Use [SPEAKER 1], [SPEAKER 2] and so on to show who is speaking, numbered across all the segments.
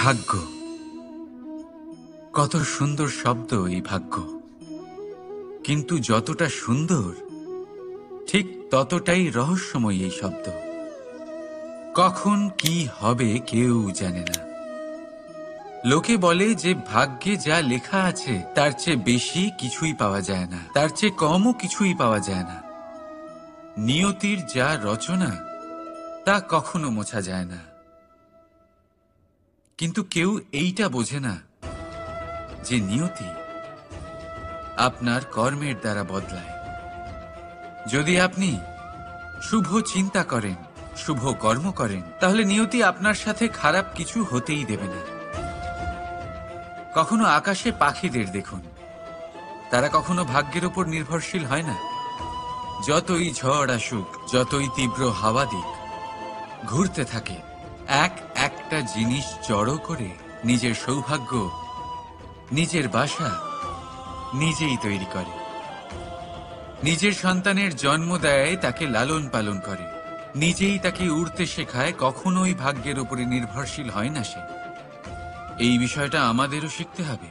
[SPEAKER 1] ভাগ্য, কত সুন্দর শব্দ এই ভাগ্য। কিন্তু যতটা সুন্দর ঠিক ততটাই রহস্যময় এই শব্দ। কখন কি হবে কেউ জানে না। লোকে বলে যে ভাগ্যে যা লেখা আছে তার চেয়ে বেশি কিছুই পাওয়া যায় না, তার চেয়ে কমও কিছুই পাওয়া যায় না। নিয়তির যা রচনা তা কখনো মোছা যায় না। কিন্তু কেউ এইটা বোঝে না যে নিয়তি আপনার কর্মের দ্বারা বদলায়। যদি আপনি শুভ চিন্তা করেন, শুভ কর্ম করেন, তাহলে নিয়তি আপনার সাথে খারাপ কিছু হতেই দেবে না। কখনো আকাশে পাখিদের দেখুন, তারা কখনো ভাগ্যের উপর নির্ভরশীল হয় না। যতই ঝড় আসুক, যতই তীব্র হাওয়া দিক, ঘুরতে থাকে, একটা জিনিস জড়ো করে নিজের সৌভাগ্য, নিজের বাসা নিজেই তৈরি করে। নিজের সন্তানের জন্ম দেয়, তাকে লালন পালন করে, নিজেই তাকে উড়তে শেখায়, কখনোই ভাগ্যের উপরে নির্ভরশীল হয় না সে। এই বিষয়টা আমাদেরও শিখতে হবে।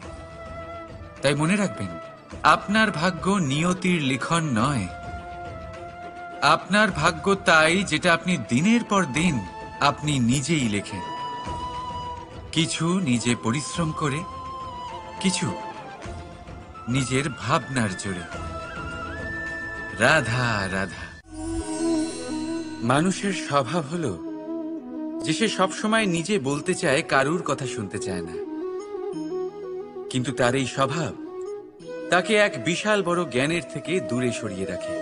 [SPEAKER 1] তাই মনে রাখবেন, আপনার ভাগ্য নিয়তির লিখন নয়। আপনার ভাগ্য তাই যেটা আপনি দিনের পর দিন আপনি নিজেই লেখেন। কিছু নিজে পরিশ্রম করে, কিছু নিজের ভাবনার জোরে। রাধা রাধা। মানুষের স্বভাব হলো যে সে সবসময় নিজে বলতে চায়, কারুর কথা শুনতে চায় না। কিন্তু তার এই স্বভাব তাকে এক বিশাল বড় জ্ঞানের থেকে দূরে সরিয়ে রাখে,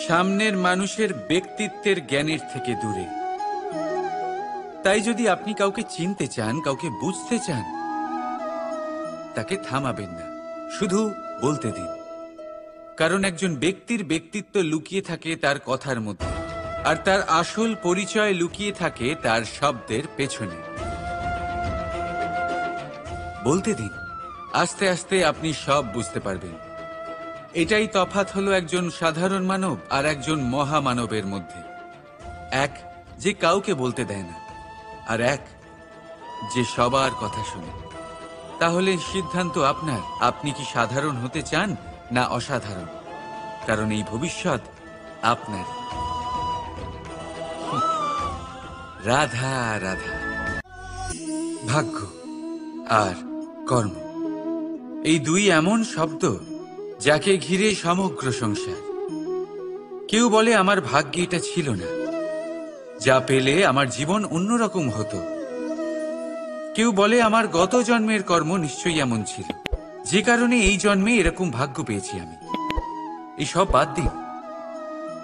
[SPEAKER 1] সামনের মানুষের ব্যক্তিত্বের জ্ঞানের থেকে দূরে। তাই যদি আপনি কাউকে চিনতে চান, কাউকে বুঝতে চান, তাকে থামাবেন না, শুধু বলতে দিন। কারণ একজন ব্যক্তির ব্যক্তিত্ব লুকিয়ে থাকে তার কথার মধ্যে, আর তার আসল পরিচয় লুকিয়ে থাকে তার শব্দের পেছনে। বলতে দিন, আস্তে আস্তে আপনি সব বুঝতে পারবেন। এটাই তফাৎ হলো একজন সাধারণ মানব আর একজন মহামানবের মধ্যে। এক যে কাউকে বলতে দেয় না, আর এক যে সবার কথা শুনে। তাহলে সিদ্ধান্ত আপনার, আপনি কি সাধারণ হতে চান না অসাধারণ? কারণ এই ভবিষ্যৎ আপনার। রাধা রাধা। ভাগ্য আর কর্ম, এই দুই এমন শব্দ যাকে ঘিরে সমগ্র সংসার। কেউ বলে আমার ভাগ্যে এটা ছিল না, যা পেলে আমার জীবন অন্যরকম হতো। কেউ বলে আমার গত জন্মের কর্ম নিশ্চয়ই এমন ছিল, যে কারণে এই জন্মে এরকম ভাগ্য পেয়েছি আমি। এই সব বাদ দিন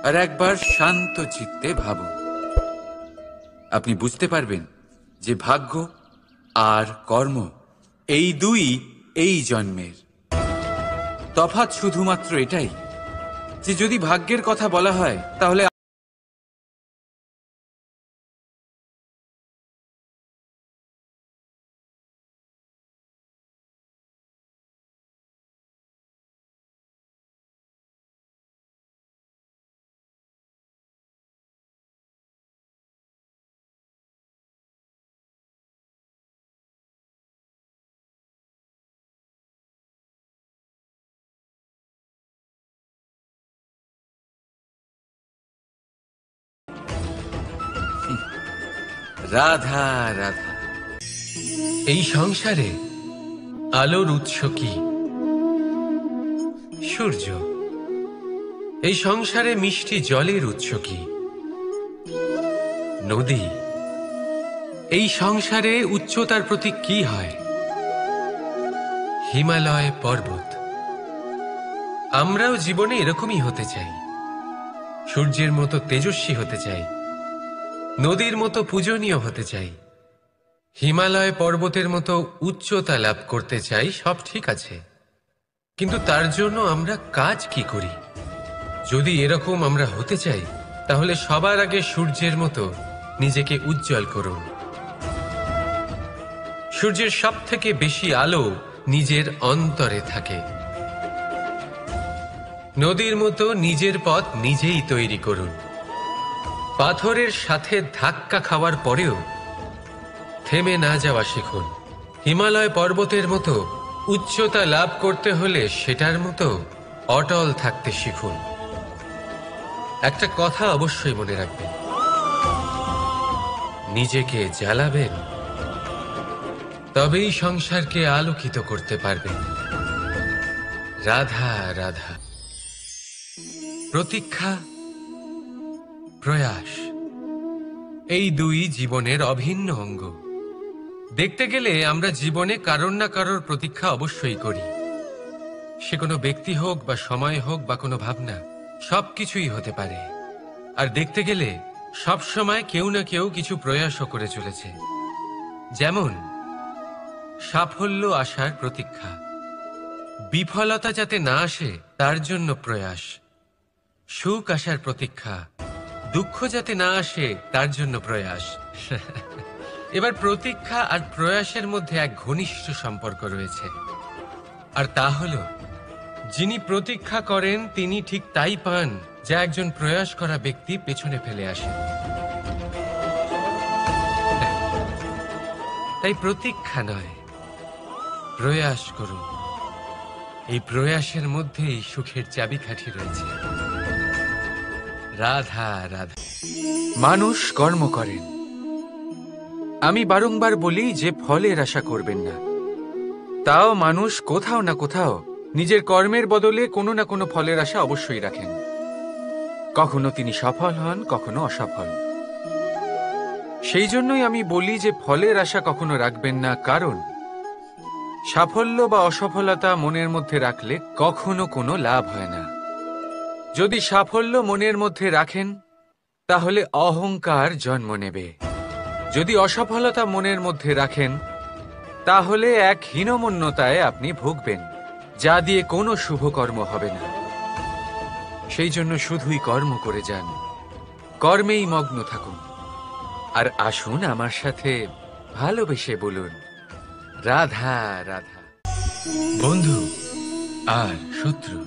[SPEAKER 1] আর একবার শান্ত চিত্তে ভাবুন। আপনি বুঝতে পারবেন যে ভাগ্য আর কর্ম এই দুই এই জন্মের। তফাৎ শুধুমাত্র এটাই যে যদি ভাগ্যের কথা বলা হয় তাহলে রাধা রাধা।
[SPEAKER 2] এই সংসারে আলোর উৎস কি? সূর্য। এই সংসারে মিষ্টি জলের উৎস কি? নদী। এই সংসারে উচ্চতার প্রতীক কি হয়? হিমালয় পর্বত। আমরাও জীবনে এরকমই হতে চাই, সূর্যের মতো তেজস্বী হতে চাই, নদীর মতো পূজনীয় হতে চাই, হিমালয় পর্বতের মতো উচ্চতা লাভ করতে চাই। সব ঠিক আছে, কিন্তু তার জন্য আমরা কাজ কি করি? যদি এরকম আমরা হতে চাই, তাহলে সবার আগে সূর্যের মতো নিজেকে উজ্জ্বল করুন। সূর্যের সব থেকে বেশি আলো নিজের অন্তরে থাকে। নদীর মতো নিজের পথ নিজেই তৈরি করুন। পাথরের সাথে ধাক্কা খাওয়ার পরেও থেমে না যাওয়া শিখুন। হিমালয় পর্বতের মতো উচ্চতা লাভ করতে হলে সেটার মতো অটল থাকতে শিখুন। একটা কথা অবশ্যই মনে রাখবেন, নিজেকে জ্বালাবেন তবেই সংসারকে আলোকিত করতে পারবেন। রাধা রাধা। প্রতীক্ষা, প্রয়াস, এই দুই জীবনের অভিন্ন অঙ্গ। দেখতে গেলে আমরা জীবনে কারোর না কারোর প্রতীক্ষা অবশ্যই করি। সে কোনো ব্যক্তি হোক বা সময় হোক বা কোনো ভাবনা, সবকিছুই হতে পারে। আর দেখতে গেলে সব সময় কেউ না কেউ কিছু প্রয়াসও করে চলেছে। যেমন সাফল্য আসার প্রতীক্ষা, বিফলতা যাতে না আসে তার জন্য প্রয়াস, সুখ আসার প্রতীক্ষা, দুঃখ যাতে না আসে তার জন্য প্রয়াস। এবার প্রতীক্ষা আর প্রয়াসের মধ্যে এক ঘনিষ্ঠ সম্পর্ক রয়েছে, আর তা হল যিনি প্রতীক্ষা করেন তিনি ঠিক তাই পান যা একজন প্রয়াস করা ব্যক্তি পেছনে ফেলে আসে। তাই প্রতীক্ষা নয়, প্রয়াস করুন। এই প্রয়াসের মধ্যেই সুখের চাবিকাঠি রয়েছে। রাধা রাধা।
[SPEAKER 3] মানুষ কর্ম করেন। আমি বারংবার বলি যে ফলের আশা করবেন না। তাও মানুষ কোথাও না কোথাও নিজের কর্মের বদলে কোনো না কোনো ফলের আশা অবশ্যই রাখেন। কখনো তিনি সফল হন, কখনো অসফল। সেই জন্যই আমি বলি যে ফলের আশা কখনো রাখবেন না, কারণ সাফল্য বা অসফলতা মনের মধ্যে রাখলে কখনো কোনো লাভ হয় না। যদি সাফল্য মনের মধ্যে রাখেন তাহলে অহংকার জন্ম নেবে। যদি অসফলতা মনের মধ্যে রাখেন তাহলে এক হীনমন্যতায় আপনি ভুগবেন, যা দিয়ে কোনো শুভকর্ম হবে না। সেই জন্য শুধুই কর্ম করে যান, কর্মেই মগ্ন থাকুন। আর আসুন আমার সাথে ভালোবেসে বলুন, রাধা রাধা।
[SPEAKER 1] বন্ধু আর শত্রু,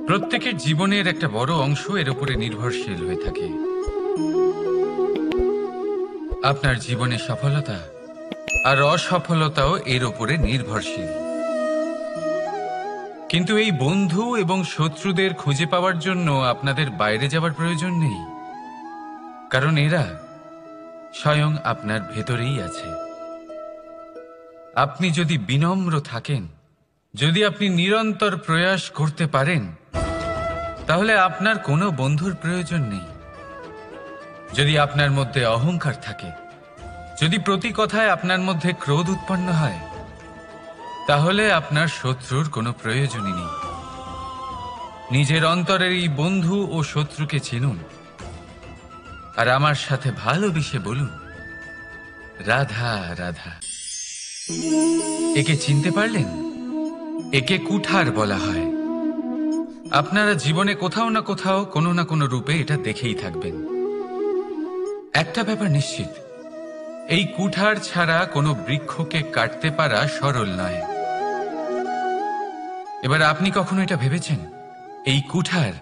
[SPEAKER 1] প্রত্যেকের জীবনের একটা বড় অংশ এর উপরে নির্ভরশীল হয়ে থাকে। আপনার জীবনের সফলতা আর অসফলতাও এর উপরে নির্ভরশীল। কিন্তু এই বন্ধু এবং শত্রুদের খুঁজে পাওয়ার জন্য আপনাদের বাইরে যাওয়ার প্রয়োজন নেই, কারণ এরা স্বয়ং আপনার ভেতরেই আছে। আপনি যদি বিনম্র থাকেন, যদি আপনি নিরন্তর প্রয়াস করতে পারেন, তাহলে আপনার কোনো বন্ধুর প্রয়োজন নেই। যদি আপনার মধ্যে অহংকার থাকে, যদি প্রতি কথায় আপনার মধ্যে ক্রোধ উৎপন্ন হয়, তাহলে আপনার শত্রুর কোনো প্রয়োজনই নেই। নিজের অন্তরের এই বন্ধু ও শত্রুকে চিনুন, আর আমার সাথে ভালোবেসে বলুন, রাধা রাধা। একে চিনতে পারলেন? একে কুঠার বলা হয়। আপনারা জীবনে কোথাও না কোথাও কোনো না কোনো রূপে এটা দেখেই থাকবেন। একটা ব্যাপার নিশ্চিত, এই কুঠার ছাড়া কোনো বৃক্ষকে কাটতে পারা সরল নয়। এবার আপনি কখনো এটা ভেবেছেন, এই কুঠার,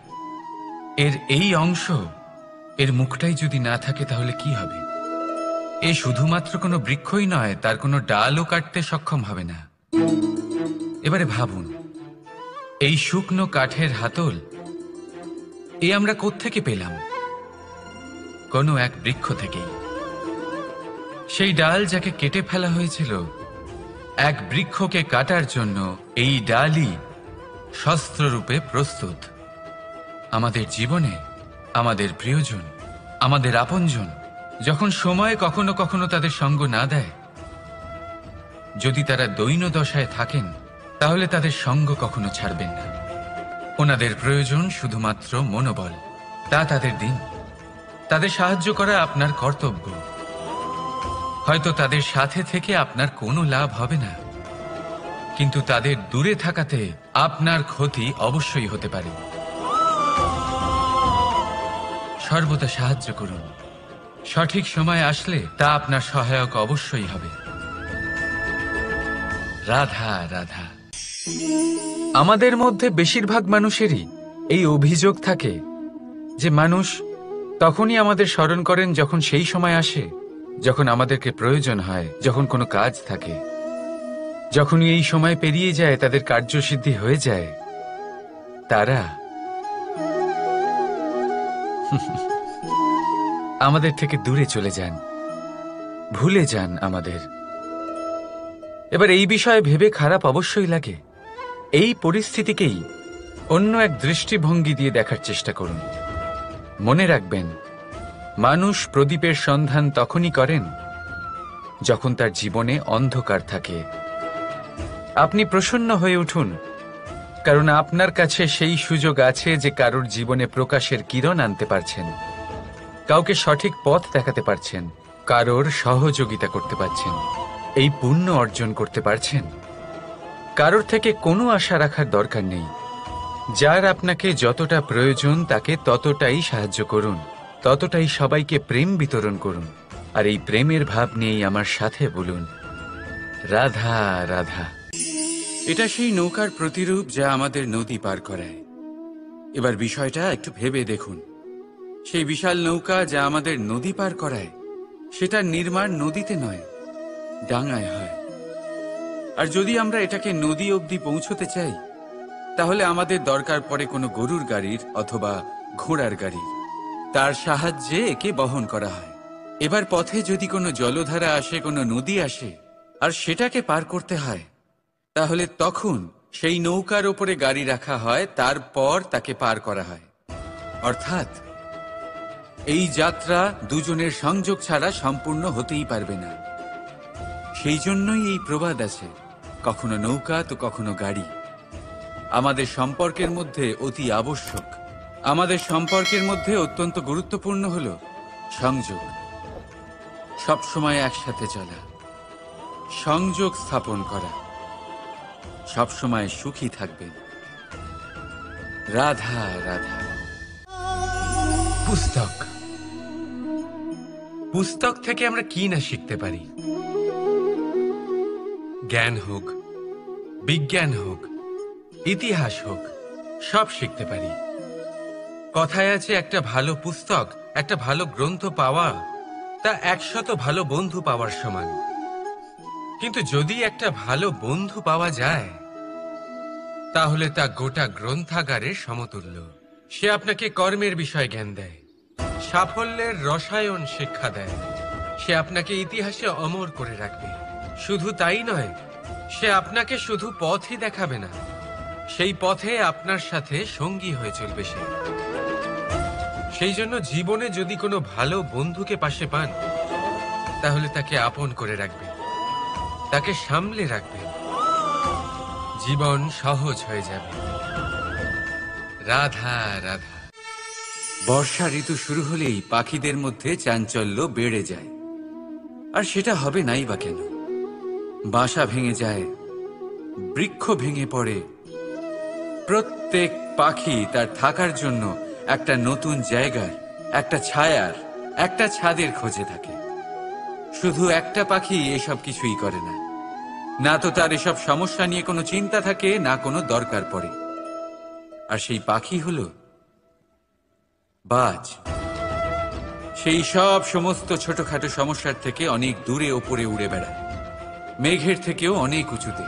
[SPEAKER 1] এর এই অংশ, এর মুখটাই যদি না থাকে তাহলে কি হবে? এ শুধুমাত্র কোনো বৃক্ষই নয়, তার কোনো ডালও কাটতে সক্ষম হবে না। এবারে ভাবুন, এই শুকনো কাঠের হাতল এ আমরা কোত্থেকে পেলাম? কোনো এক বৃক্ষ থেকেই। সেই ডাল যাকে কেটে ফেলা হয়েছিল এক বৃক্ষকে কাটার জন্য, এই ডালই শস্ত্ররূপে প্রস্তুত। আমাদের জীবনে আমাদের প্রিয়জন, আমাদের আপনজন যখন সময় কখনো কখনো তাদের সঙ্গ না দেয়, যদি তারা দৈন্য দশায় থাকেন, তাহলে তাদের সঙ্গ কখনো ছাড়বেন না। ওনাদের প্রয়োজন শুধুমাত্র মনোবল। তা তাদের দিন, তাদের সাহায্য করা আপনার কর্তব্য। হয়তো তাদের সাথে থেকে আপনার কোনো লাভ হবে না, কিন্তু তাদের দূরে থাকাতে আপনার ক্ষতি অবশ্যই হতে পারে। সর্বদা সাহায্য করুন, সঠিক সময় আসলে তা আপনার সহায়ক অবশ্যই হবে। রাধা রাধা।
[SPEAKER 3] আমাদের মধ্যে বেশিরভাগ মানুষেরই এই অভিযোগ থাকে যে মানুষ তখনই আমাদের স্মরণ করেন যখন সেই সময় আসে যখন আমাদেরকে প্রয়োজন হয়, যখন কোনো কাজ থাকে, যখনই এই সময় পেরিয়ে যায়, তাদের কার্যসিদ্ধি হয়ে যায়, তারা আমাদের থেকে দূরে চলে যান, ভুলে যান আমাদের। এবার এই বিষয়ে ভেবে খারাপ অবশ্যই লাগে। এই পরিস্থিতিকেই অন্য এক দৃষ্টিভঙ্গি দিয়ে দেখার চেষ্টা করুন। মনে রাখবেন, মানুষ প্রদীপের সন্ধান তখনই করেন যখন তার জীবনে অন্ধকার থাকে। আপনি প্রসন্ন হয়ে উঠুন, কারণ আপনার কাছে সেই সুযোগ আছে যে কারোর জীবনে প্রকাশের কিরণ আনতে পারছেন, কাউকে সঠিক পথ দেখাতে পারছেন, কারোর সহযোগিতা করতে পারছেন, এই পুণ্য অর্জন করতে পারছেন। কারোর থেকে কোনো আশা রাখার দরকার নেই। যার আপনাকে যতটা প্রয়োজন তাকে ততটাই সাহায্য করুন, ততটাই সবাইকে প্রেম বিতরণ করুন। আর এই প্রেমের ভাব নিয়েই আমার সাথে বলুন, রাধা রাধা।
[SPEAKER 1] এটা সেই নৌকার প্রতিরূপ যা আমাদের নদী পার করায়। এবার বিষয়টা একটু ভেবে দেখুন। সেই বিশাল নৌকা যা আমাদের নদী পার করায়, সেটার নির্মাণ নদীতে নয়, ডাঙায় হয়। আর যদি আমরা এটাকে নদী অবধি পৌঁছতে চাই, তাহলে আমাদের দরকার পড়ে কোনো গরুর গাড়ির অথবা ঘোড়ার গাড়ির। তার সাহায্যে একে বহন করা হয়। এবার পথে যদি কোনো জলধারা আসে, কোনো নদী আসে, আর সেটাকে পার করতে হয়, তাহলে তখন সেই নৌকার ওপরে গাড়ি রাখা হয়, তারপর তাকে পার করা হয়। অর্থাৎ এই যাত্রা দুজনের সংযোগ ছাড়া সম্পূর্ণ হতেই পারবে না। সেই জন্যই এই প্রবাদ আছে, কখনো নৌকা তো কখনো গাড়ি। আমাদের সম্পর্কের মধ্যে অতি আবশ্যক, আমাদের সম্পর্কের মধ্যে অত্যন্ত গুরুত্বপূর্ণ হল সংযোগ। সবসময় একসাথে চলা, সংযোগ স্থাপন করা। সবসময় সুখী থাকবেন। রাধা রাধা।
[SPEAKER 2] পুস্তক, পুস্তক থেকে আমরা কি না শিখতে পারি। জ্ঞান হোক, বিজ্ঞান হোক, ইতিহাস হোক, সব শিখতে পারি। কথায় আছে, একটা ভালো পুস্তক, একটা ভালো গ্রন্থ পাওয়া তা 100 ভালো বন্ধু পাওয়ার সমান। কিন্তু যদি একটা ভালো বন্ধু পাওয়া যায়, তাহলে তা গোটা গ্রন্থাগারের সমতুল্য। সে আপনাকে কর্মের বিষয়ে জ্ঞান দেয়, সাফল্যের রসায়ন শিক্ষা দেয়, সে আপনাকে ইতিহাসে অমর করে রাখবে। শুধু তাই নয়, সে আপনাকে শুধু পথই দেখাবে না, সেই পথে আপনার সাথে সঙ্গী হয়ে চলবে সে। সেই জন্য জীবনে যদি কোনো ভালো বন্ধুকে পাশে পান, তাহলে তাকে আপন করে রাখবেন, তাকে সামলে রাখবেন, জীবন সহজ হয়ে যাবে। রাধা রাধা।
[SPEAKER 1] বর্ষা ঋতু শুরু হলেই পাখিদের মধ্যে চাঞ্চল্য বেড়ে যায়। আর সেটা হবে নাই বা কেন? বাসা ভেঙে যায়, বৃক্ষ ভেঙে পড়ে, প্রত্যেক পাখি তার থাকার জন্য একটা নতুন জায়গার, একটা ছায়ার, একটা ছাদের খোঁজে থাকে। শুধু একটা পাখি এসব কিছুই করে না। না তো তার এসব সমস্যা নিয়ে কোনো চিন্তা থাকে, না কোনো দরকার পড়ে। আর সেই পাখি হলো বাজ। সেই সব সমস্ত ছোটখাটো সমস্যার থেকে অনেক দূরে ওপরে উড়ে বেড়ায়, মেঘের থেকেও অনেক উঁচুতে।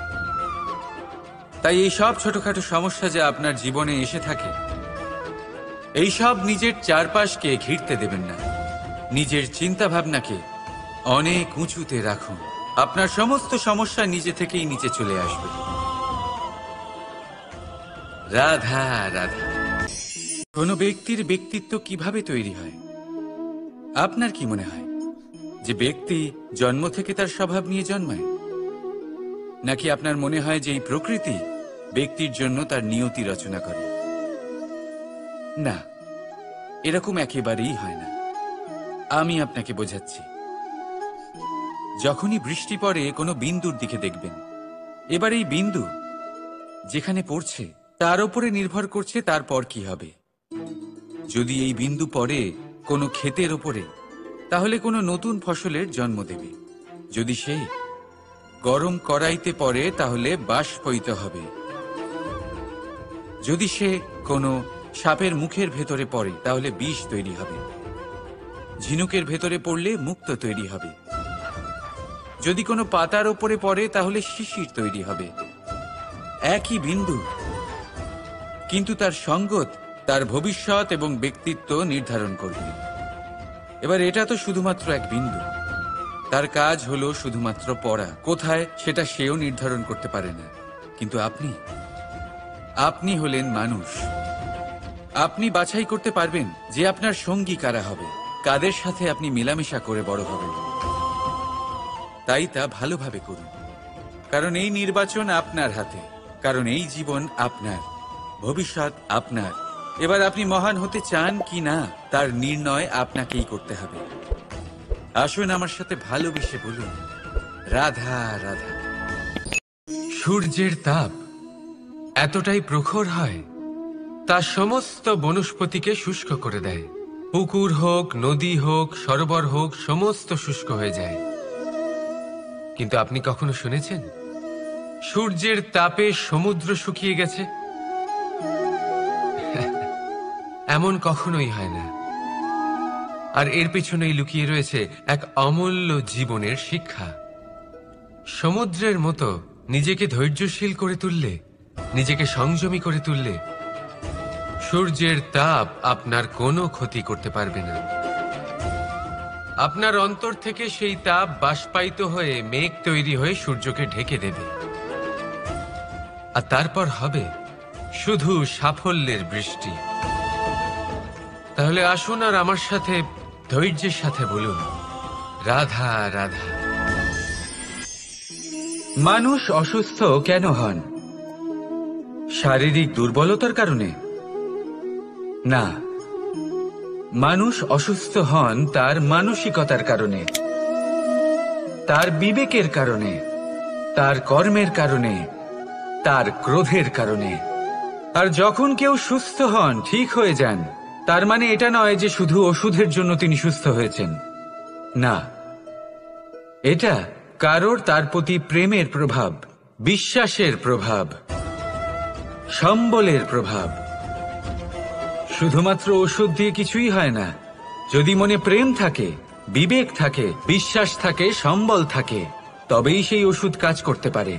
[SPEAKER 1] তাই এই সব ছোটখাটো সমস্যা যা আপনার জীবনে এসে থাকে, এই সব নিজের চারপাশকে ঘিরতে দেবেন না। নিজের চিন্তা ভাবনাকে অনেক উঁচুতে রাখুন। আপনার সমস্ত সমস্যা নিজে থেকেই নিচে চলে আসবে। রাধা রাধা। কোনো ব্যক্তির ব্যক্তিত্ব কিভাবে তৈরি হয়? আপনার কি মনে হয় যে ব্যক্তি জন্ম থেকে তার স্বভাব নিয়ে জন্মায়? নাকি আপনার মনে হয় যে এই প্রকৃতি ব্যক্তির জন্য তার নিয়তি রচনা করে? না, এরকম একেবারেই হয় না। আমি আপনাকে বোঝাচ্ছি। যখনই বৃষ্টি পড়ে কোনো বিন্দুর দিকে দেখবেন। এবার এই বিন্দু যেখানে পড়ছে তার উপরে নির্ভর করছে তারপর কি হবে। যদি এই বিন্দু পড়ে কোনো ক্ষেতের ওপরে, তাহলে কোনো নতুন ফসলের জন্ম দেবে। যদি সে গরম কড়াইতে পড়ে, তাহলে বাষ্পীত হবে। যদি সে কোনো সাপের মুখের ভেতরে পড়ে, তাহলে বিষ তৈরি হবে। ঝিনুকের ভেতরে পড়লে মুক্ত তৈরি হবে, যদি কোনো পাতার ওপরে পড়ে তাহলে শিশির তৈরি হবে। একই বিন্দু, কিন্তু তার সঙ্গত তার ভবিষ্যৎ এবং ব্যক্তিত্ব নির্ধারণ করবে। এবার এটা তো শুধুমাত্র এক বিন্দু, তার কাজ হলো শুধুমাত্র পড়া। কোথায় সেটা সেও নির্ধারণ করতে পারে না। কিন্তু আপনি হলেন মানুষ। আপনি বাছাই করতে পারবেন যে আপনার সঙ্গী কারা হবে, কাদের সাথে আপনি মেলামেশা করে বড় হবেন। তাই তা ভালোভাবে করুন, কারণ এই নির্বাচন আপনার হাতে, কারণ এই জীবন আপনার, ভবিষ্যৎ আপনার। এবার আপনি মহান হতে চান কি না তার নির্ণয় আপনাকেই করতে হবে। আসুন আমার সাথে ভালোবেসে বলুন, রাধা রাধা।
[SPEAKER 2] সূর্যের তাপ এতটাই প্রখর হয়, তা সমস্ত বনস্পতিকে শুষ্ক করে দেয়। পুকুর হোক, নদী হোক, সরোবর হোক, সমস্ত শুষ্ক হয়ে যায়। কিন্তু আপনি কখনো শুনেছেন সূর্যের তাপে সমুদ্র শুকিয়ে গেছে? এমন কখনোই হয় না। আর এর পেছনেই লুকিয়ে রয়েছে এক অমূল্য জীবনের শিক্ষা। সমুদ্রের মতো নিজেকে ধৈর্যশীল করে তুললে, নিজেকে সংযমী করে তুললে, সূর্যের তাপ আপনার কোনো ক্ষতি করতে পারবে না। আপনার অন্তর থেকে সেই তাপ বাষ্পায়িত হয়ে মেঘ তৈরি হয়ে সূর্যকে ঢেকে দেবে, আর তারপর হবে শুধু সাফল্যের বৃষ্টি। তাহলে আসুন আর আমার সাথে ধৈর্যের সাথে বলুন, রাধা রাধা।
[SPEAKER 3] মানুষ অসুস্থ কেন হন? শারীরিক দুর্বলতার কারণে? না, মানুষ অসুস্থ হন তার মানসিকতার কারণে, তার বিবেকের কারণে, তার কর্মের কারণে, তার ক্রোধের কারণে। আর যখন কেউ সুস্থ হন, ঠিক হয়ে যান, তার মানে এটা নয় যে শুধু ওষুধের জন্য তিনি সুস্থ হয়েছেন। না, এটা কারোর তার প্রতি প্রেমের প্রভাব, বিশ্বাসের প্রভাব, সম্বলের প্রভাব। শুধুমাত্র ওষুধ দিয়ে কিছুই হয় না। যদি মনে প্রেম থাকে, বিবেক থাকে, বিশ্বাস থাকে, সম্বল থাকে, তবেই সেই ওষুধ কাজ করতে পারে।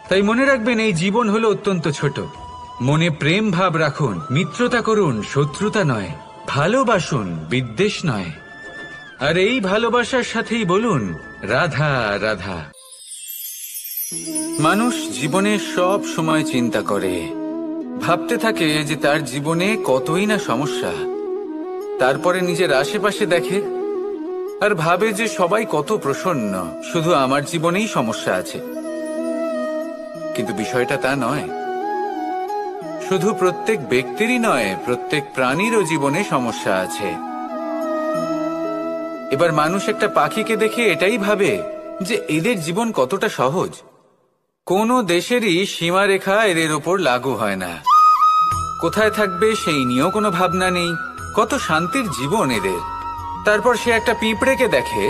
[SPEAKER 3] তাই মনে রাখবেন, এই জীবন হলো অত্যন্ত ছোট। মনে প্রেম ভাব রাখুন, মিত্রতা করুন, শত্রুতা নয়। ভালোবাসুন, বিদ্বেষ নয়। আর এই ভালোবাসার সাথেই বলুন, রাধা রাধা। মানুষ জীবনে সব সময় চিন্তা করে, ভাবতে থাকে যে তার জীবনে কতই না সমস্যা। তারপরে নিজের আশেপাশে দেখে আর ভাবে যে সবাই কত প্রসন্ন, শুধু আমার জীবনেই সমস্যা আছে। কিন্তু বিষয়টা তা নয়। শুধু প্রত্যেক ব্যক্তিরই নয়, প্রত্যেক প্রাণীরও জীবনে সমস্যা আছে। এবার মানুষ একটা পাখিকে দেখে এটাই ভাবে যে এদের জীবন কতটা সহজ। কোনো দেশেরই সীমারেখা এদের ওপর লাগু হয় না। কোথায় থাকবে সেই নিয়েও কোনো ভাবনা নেই। কত শান্তির জীবন এদের। তারপর সে একটা পিঁপড়েকে দেখে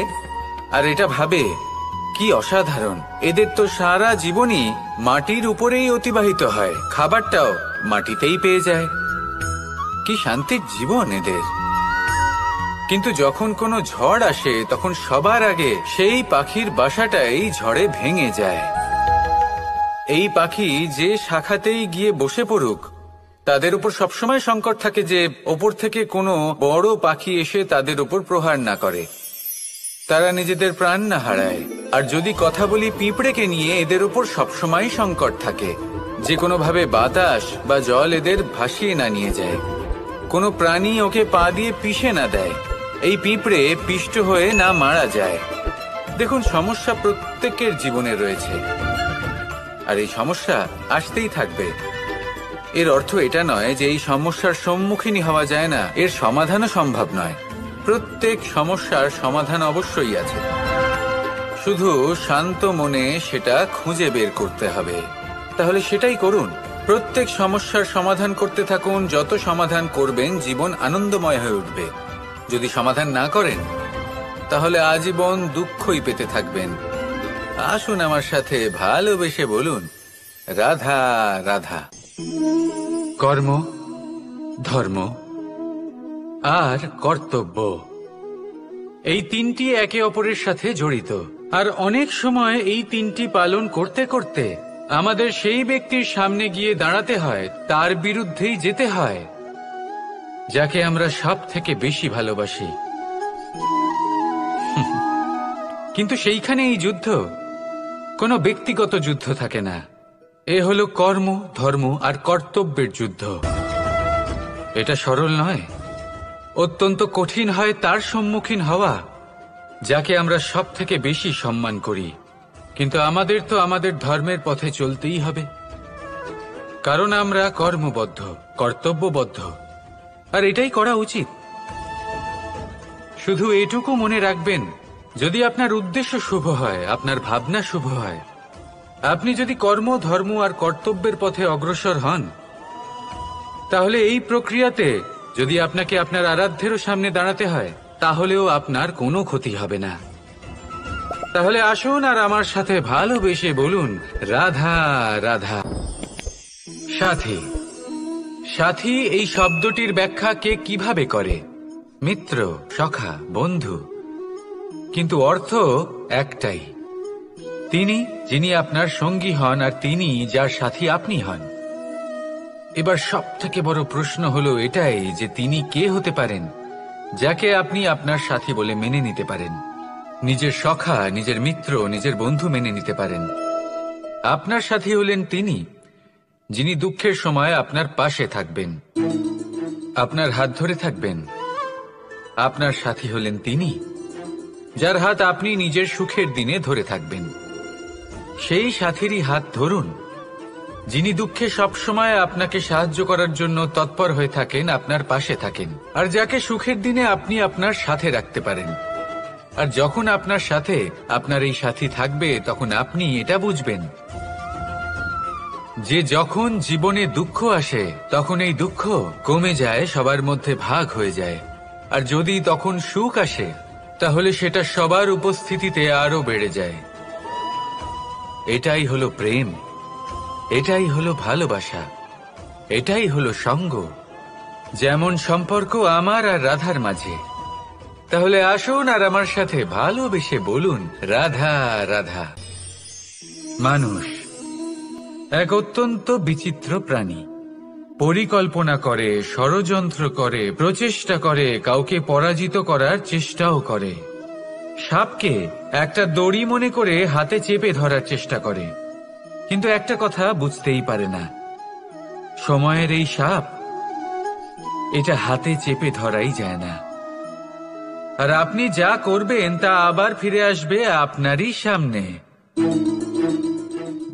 [SPEAKER 3] আর এটা ভাবে, কি অসাধারণ, এদের তো সারা জীবনই মাটির উপরেই অতিবাহিত হয়, খাবারটাও মাটিতেই পেয়ে যায়। কি শান্তির জীবন এদের। কিন্তু যখন কোনো ঝড় আসে, তখন সবার আগে সেই পাখির বাসাটাই ঝড়ে ভেঙে যায়। এই পাখি যে শাখাতেই গিয়ে বসে পড়ুক, তাদের উপর সবসময় সংকট থাকে যে ওপর থেকে কোনো বড় পাখি এসে তাদের উপর প্রহার না করে, তারা নিজেদের প্রাণ না হারায়। আর যদি কথা বলি পিঁপড়েকে নিয়ে, এদের উপর সবসময় সংকট থাকে যে কোনোভাবে বাতাস বা জল এদের ভাসিয়ে না নিয়ে যায়, কোনো প্রাণী ওকে পা দিয়ে পিষে না দেয়, এই পিঁপড়ে পিষ্ট হয়ে না মারা যায়। দেখুন, সমস্যা প্রত্যেকের জীবনে রয়েছে, আর এই সমস্যা আসতেই থাকবে। এর অর্থ এটা নয় যে এই সমস্যার সম্মুখীনই হওয়া যায় না, এর সমাধানও সম্ভব নয়। প্রত্যেক সমস্যার সমাধান অবশ্যই আছে, শুধু শান্ত মনে সেটা খুঁজে বের করতে হবে। তাহলে সেটাই করুন, প্রত্যেক সমস্যার সমাধান করতে থাকুন। যত সমাধান করবেন, জীবন আনন্দময় হয়ে উঠবে। যদি সমাধান না করেন, তাহলে আজীবন দুঃখই পেতে থাকবেন। আসুন আমার সাথে ভালোবেসে বলুন, রাধা রাধা। কর্ম, ধর্ম আর কর্তব্য, এই তিনটি একে অপরের সাথে জড়িত, আর অনেক সময় এই তিনটি পালন করতে করতে আমাদের সেই ব্যক্তির সামনে গিয়ে দাঁড়াতে হয়, তার বিরুদ্ধেই যেতে হয়, যাকে আমরা সব থেকে বেশি ভালোবাসি। কিন্তু সেইখানে এই যুদ্ধ কোনো ব্যক্তিগত যুদ্ধ থাকে না। এ হলো কর্ম, ধর্ম আর কর্তব্যের যুদ্ধ। এটা সরল নয়, অত্যন্ত কঠিন হয় তার সম্মুখীন হওয়া যাকে আমরা সব থেকে বেশি সম্মান করি। কিন্তু আমাদের তো আমাদের ধর্মের পথে চলতেই হবে, কারণ আমরা কর্মবদ্ধ, কর্তব্যবদ্ধ, আর এটাই করা উচিত। শুধু এটুকু মনে রাখবেন, যদি আপনার উদ্দেশ্য শুভ হয়, আপনার ভাবনা শুভ হয়, আপনি যদি কর্ম, ধর্ম আর কর্তব্যের পথে অগ্রসর হন, তাহলে এই প্রক্রিয়াতে যদি আপনাকে আপনার আরাধ্যেরও সামনে দাঁড়াতে হয়, তাহলেও আপনার কোনো ক্ষতি হবে না। তাহলে আসুন আর আমার সাথে ভালোবেসে বলুন, রাধা রাধা। সাথী। সাথী এই শব্দটির ব্যাখ্যা কে কিভাবে করে? মিত্র, সখা, বন্ধু। কিন্তু অর্থ একটাই, তিনি যিনি আপনার সঙ্গী হন আর তিনি যার সাথী আপনি হন। এবার সব থেকে বড় প্রশ্ন হলো এটাই যে তিনি কে হতে পারেন যাকে আপনি আপনার সাথী বলে মেনে নিতে পারেন, নিজের সখা, নিজের মিত্র, নিজের বন্ধু মেনে নিতে পারেন। আপনার সাথী হলেন তিনি যিনি দুঃখের সময় আপনার পাশে থাকবেন, আপনার হাত ধরে থাকবেন। আপনার সাথী হলেন তিনি যার হাত আপনি নিজের সুখের দিনে ধরে থাকবেন। সেই সাথীরই হাত ধরুন যিনি দুঃখে সবসময় আপনাকে সাহায্য করার জন্য তৎপর হয়ে থাকেন, আপনার পাশে থাকেন, আর যাকে সুখের দিনে আপনি আপনার সাথে রাখতে পারেন। আর যখন আপনার সাথে আপনার এই সাথী থাকবে, তখন আপনি এটা বুঝবেন যে যখন জীবনে দুঃখ আসে, তখন এই দুঃখ কমে যায়, সবার মধ্যে ভাগ হয়ে যায়। আর যদি তখন সুখ আসে, তাহলে সেটা সবার উপস্থিতিতে আরো বেড়ে যায়। এটাই হলো প্রেম, এটাই হলো ভালোবাসা, এটাই হলো সঙ্গ, যেমন সম্পর্ক আমার আর রাধার মাঝে। তাহলে আসুন আর আমার সাথে ভালোবেসে বলুন, রাধা রাধা। মানুষ এক অত্যন্ত বিচিত্র প্রাণী। পরিকল্পনা করে, ষড়যন্ত্র করে, প্রচেষ্টা করে, কাউকে পরাজিত করার চেষ্টাও করে। সাপকে একটা দড়ি মনে করে হাতে চেপে ধরার চেষ্টা করে, কিন্তু একটা কথা বুঝতেই পারে না, সময়ের এই সাপ, এটা হাতে চেপে ধরাই যায় না। আর আপনি যা করবেন তা আবার ফিরে আসবে আপনারই সামনে।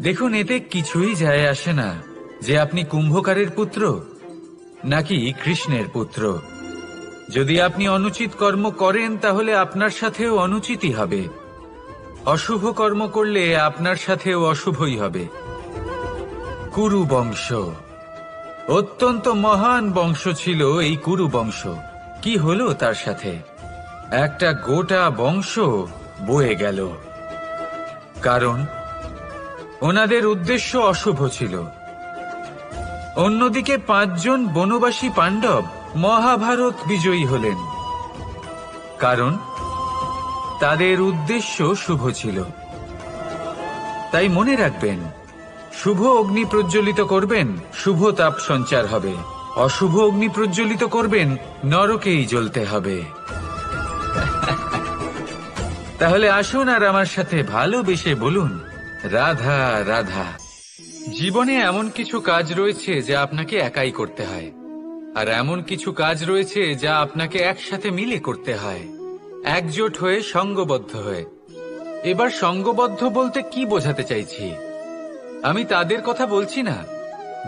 [SPEAKER 3] দেখুন, এতে কিছুই যায় আসে না যে আপনি কুম্ভকারের পুত্র নাকি কৃষ্ণের পুত্র। যদি আপনি অনুচিত কর্ম করেন, তাহলে আপনার সাথেও অনুচিতই হবে। অশুভ কর্ম করলে আপনার সাথেও অশুভই হবে। কুরু বংশ অত্যন্ত মহান বংশ ছিল। এই কুরু বংশ কি হলো তার সাথে? একটা গোটা বংশ বয়ে গেল, কারণ ওনাদের উদ্দেশ্য অশুভ ছিল। অন্যদিকে 5 জন বনবাসী পাণ্ডব মহাভারত বিজয়ী হলেন, কারণ তাদের উদ্দেশ্য শুভ ছিল। তাই মনে রাখবেন, শুভ অগ্নি প্রজ্বলিত করবেন, শুভ তাপ সঞ্চার হবে। অশুভ অগ্নি প্রজ্বলিত করবেন, নরকেই জ্বলতে হবে। তাহলে আসুন আর আমার সাথে ভালোবেসে বলুন, রাধা রাধা। জীবনে এমন কিছু কাজ রয়েছে যা আপনাকে একাই করতে হয়, আর এমন কিছু কাজ রয়েছে যা আপনাকে একসাথে মিলে করতে হয়, একজোট হয়ে, সঙ্গবদ্ধ হয়ে। এবার সঙ্গবদ্ধ বলতে কি বোঝাতে চাইছি? আমি তাদের কথা বলছি না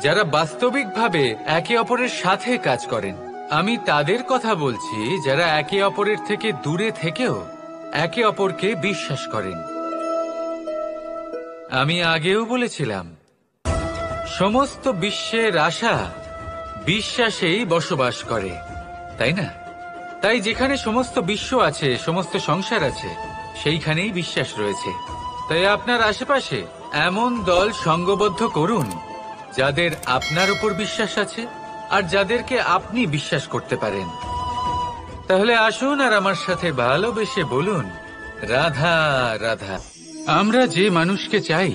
[SPEAKER 3] যারা বাস্তবিকভাবে একে অপরের সাথে কাজ করেন। আমি তাদের কথা বলছি যারা একে অপরের থেকে দূরে থেকেও একে অপরকে বিশ্বাস করেন। আমি আগেও বলেছিলাম, সমস্ত বিশ্বের আশা বিশ্বাসেই বসবাস করে, তাই না? তাই যেখানে সমস্ত বিশ্ব আছে, সমস্ত সংসার আছে, সেইখানেই বিশ্বাস রয়েছে। তাই আপনার আশেপাশে এমন দল সঙ্গবদ্ধ করুন যাদের আপনার উপর বিশ্বাস আছে আর যাদেরকে আপনি বিশ্বাস করতে পারেন। তাহলে আসুন আর আমার সাথে ভালোবেসে বলুন, রাধা রাধা। আমরা যে মানুষকে চাই,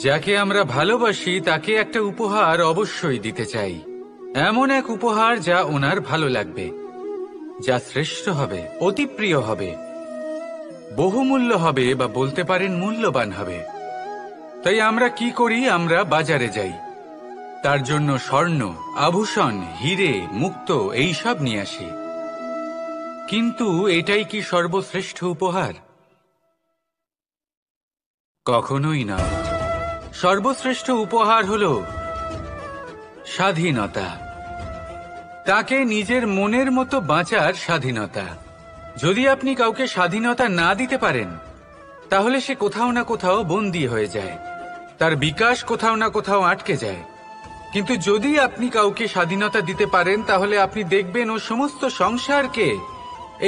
[SPEAKER 3] যাকে আমরা ভালোবাসি, তাকে একটা উপহার অবশ্যই দিতে চাই। এমন এক উপহার যা ওনার ভালো লাগবে, যা শ্রেষ্ঠ হবে, অতি প্রিয় হবে, বহুমূল্য হবে, বা বলতে পারেন মূল্যবান হবে। তাই আমরা কি করি? আমরা বাজারে যাই, তার জন্য স্বর্ণ, আভূষণ, হিরে, মুক্তো এইসব নিয়ে আসি। কিন্তু এটাই কি সর্বশ্রেষ্ঠ উপহার? কখনোই না। সর্বশ্রেষ্ঠ উপহার হলো স্বাধীনতা, তাকে নিজের মনের মতো বাঁচার স্বাধীনতা। যদি আপনি কাউকে স্বাধীনতা না দিতে পারেন, তাহলে সে কোথাও না কোথাও বন্দী হয়ে যায়, তার বিকাশ কোথাও না কোথাও আটকে যায়। কিন্তু যদি আপনি কাউকে স্বাধীনতা দিতে পারেন, তাহলে আপনি দেখবেন ও সমস্ত সংসারকে,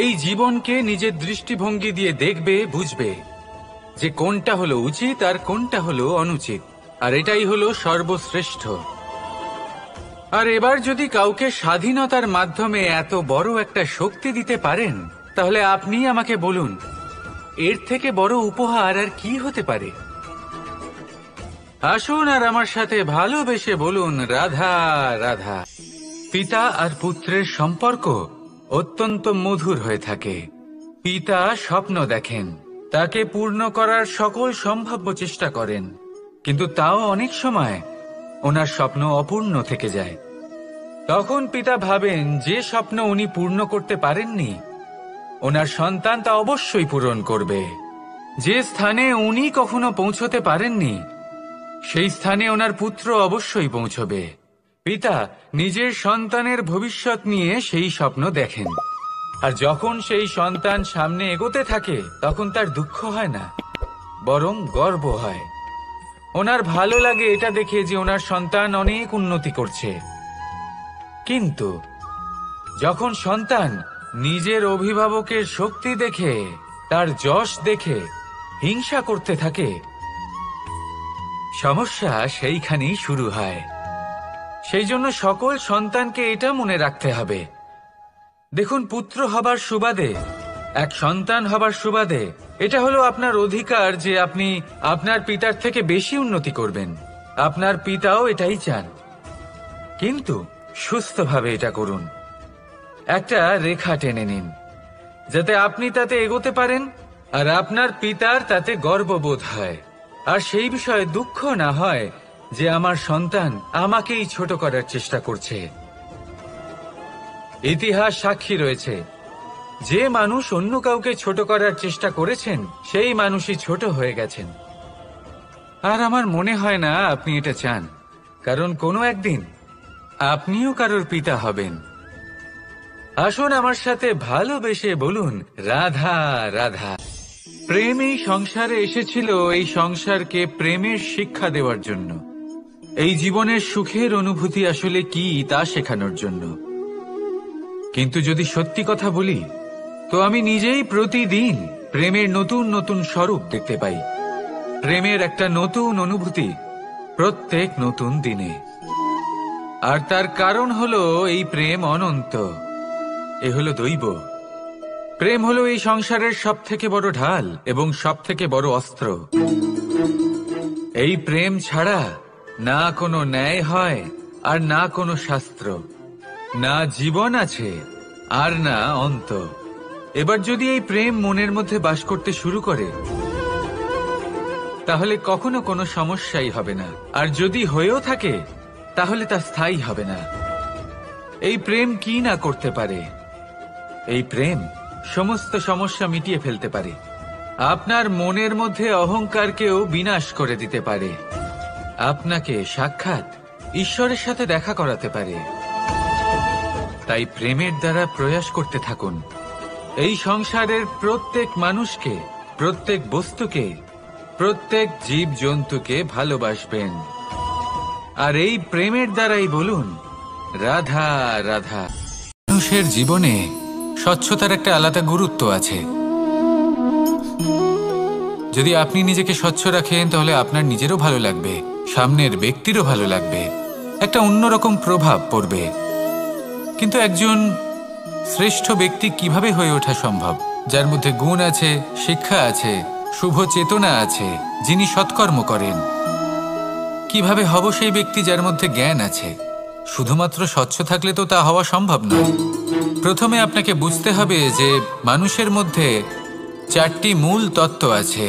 [SPEAKER 3] এই জীবনকে নিজের দৃষ্টিভঙ্গি দিয়ে দেখবে, বুঝবে যে কোনটা হলো উচিত আর কোনটা হলো অনুচিত। আর এটাই হলো সর্বশ্রেষ্ঠ। আর এবার যদি কাউকে স্বাধীনতার মাধ্যমে এত বড় একটা শক্তি দিতে পারেন, তাহলে আপনি আমাকে বলুন, এর থেকে বড় উপহার আর কি হতে পারে? আসুন আর আমার সাথে ভালোবেসে বলুন, রাধা রাধা। পিতা আর পুত্রের সম্পর্ক অত্যন্ত মধুর হয়ে থাকে। পিতা স্বপ্ন দেখেন, তাকে পূর্ণ করার সকল সম্ভাব্য চেষ্টা করেন, কিন্তু তাও অনেক সময় ওনার স্বপ্ন অপূর্ণ থেকে যায়। তখন পিতা ভাবেন যে স্বপ্ন উনি পূর্ণ করতে পারেননি, ওনার সন্তান তা অবশ্যই পূরণ করবে। যে স্থানে উনি কখনো পৌঁছতে পারেননি, সেই স্থানে ওনার পুত্র অবশ্যই পৌঁছবে। পিতা নিজের সন্তানের ভবিষ্যৎ নিয়ে সেই স্বপ্ন দেখেন, আর যখন সেই সন্তান সামনে এগোতে থাকে, তখন তার দুঃখ হয় না, বরং গর্ব হয়। ওনার ভালো লাগে এটা দেখে যে ওনার সন্তান অনেক উন্নতি করছে। কিন্তু যখন সন্তান নিজের অভিভাবকের শক্তি দেখে, তার যশ দেখে হিংসা করতে থাকে, সমস্যা সেইখানেই শুরু হয়। সেই জন্য সকল সন্তানকে এটা মনে রাখতে হবে, দেখুন, পুত্র হবার সুবাদে, এক সন্তান হবার সুবাদে, এটা হলো আপনার অধিকার যে আপনি আপনার পিতার থেকে বেশি উন্নতি করবেন। আপনার পিতাও এটাই চান, কিন্তু সুস্থভাবে এটা করুন। একটা রেখা টেনে নিন, যাতে আপনি তাতে এগোতে পারেন আর আপনার পিতার তাতে গর্ববোধ হয়, আর সেই বিষয়ে দুঃখ না হয় যে আমার সন্তান আমাকেই ছোট করার চেষ্টা করছে। ইতিহাস সাক্ষী রয়েছে, যে মানুষ অন্য কাউকে ছোট করার চেষ্টা করেছেন, সেই মানুষই ছোট হয়ে গেছেন। আর আমার মনে হয় না আপনি এটা চান, কারণ কোনো একদিন আপনিও কারোর পিতা হবেন। আসুন আমার সাথে ভালোবেসে বলুন, রাধা রাধা। প্রেম এই সংসারে এসেছিল এই সংসারকে প্রেমের শিক্ষা দেওয়ার জন্য, এই জীবনের সুখের অনুভূতি আসলে কি তা শেখানোর জন্য। কিন্তু যদি সত্যি কথা বলি, তো আমি নিজেই প্রতিদিন প্রেমের নতুন নতুন স্বরূপ দেখতে পাই, প্রেমের একটা নতুন অনুভূতি প্রত্যেক নতুন দিনে। আর তার কারণ হলো এই প্রেম অনন্ত, এ হলো দৈব। প্রেম হলো এই সংসারের সব থেকে বড় ঢাল এবং সব থেকে বড় অস্ত্র। এই প্রেম ছাড়া না কোনো ন্যায় হয় আর না কোনো শাস্ত্র, না জীবন আছে আর না অন্ত। এবার যদি এই প্রেম মনের মধ্যে বাস করতে শুরু করে, তাহলে কখনো কোনো সমস্যাই হবে না, আর যদি হয়েও থাকে তাহলে তা স্থায়ী হবে না। এই প্রেম কি না করতে পারে? এই প্রেম সমস্ত সমস্যা মিটিয়ে ফেলতে পারে, আপনার মনের মধ্যে অহংকারকেও বিনাশ করে দিতে পারে, আপনাকে সাক্ষাৎ ঈশ্বরের সাথে দেখা করাতে পারে। তাই প্রেমের দ্বারা প্রয়াস করতে থাকুন, এই সংসারের প্রত্যেক মানুষকে, প্রত্যেক বস্তুকে, প্রত্যেক জীব জন্তুকে ভালোবাসবেন। আর এই প্রেমের দ্বারাই বলুন, রাধা রাধা। মানুষের জীবনে স্বচ্ছতার একটা আলাদা গুরুত্ব আছে। যদি আপনি নিজেকে স্বচ্ছ রাখেন, তাহলে আপনার নিজেরও ভালো লাগবে, সামনের ব্যক্তিরও ভালো লাগবে, একটা অন্যরকম প্রভাব পড়বে। কিন্তু একজন
[SPEAKER 1] শ্রেষ্ঠ ব্যক্তি কিভাবে হয়ে ওঠা সম্ভব? যার মধ্যে গুণ আছে, শিক্ষা আছে, শুভ চেতনা আছে, যিনি সৎকর্ম করেন। কিভাবে হব সেই ব্যক্তি যার মধ্যে জ্ঞান আছে? শুধুমাত্র স্বচ্ছ থাকলে তো তা হওয়া সম্ভব নয়। প্রথমে আপনাকে বুঝতে হবে যে মানুষের মধ্যে 4টি মূল তত্ত্ব আছে।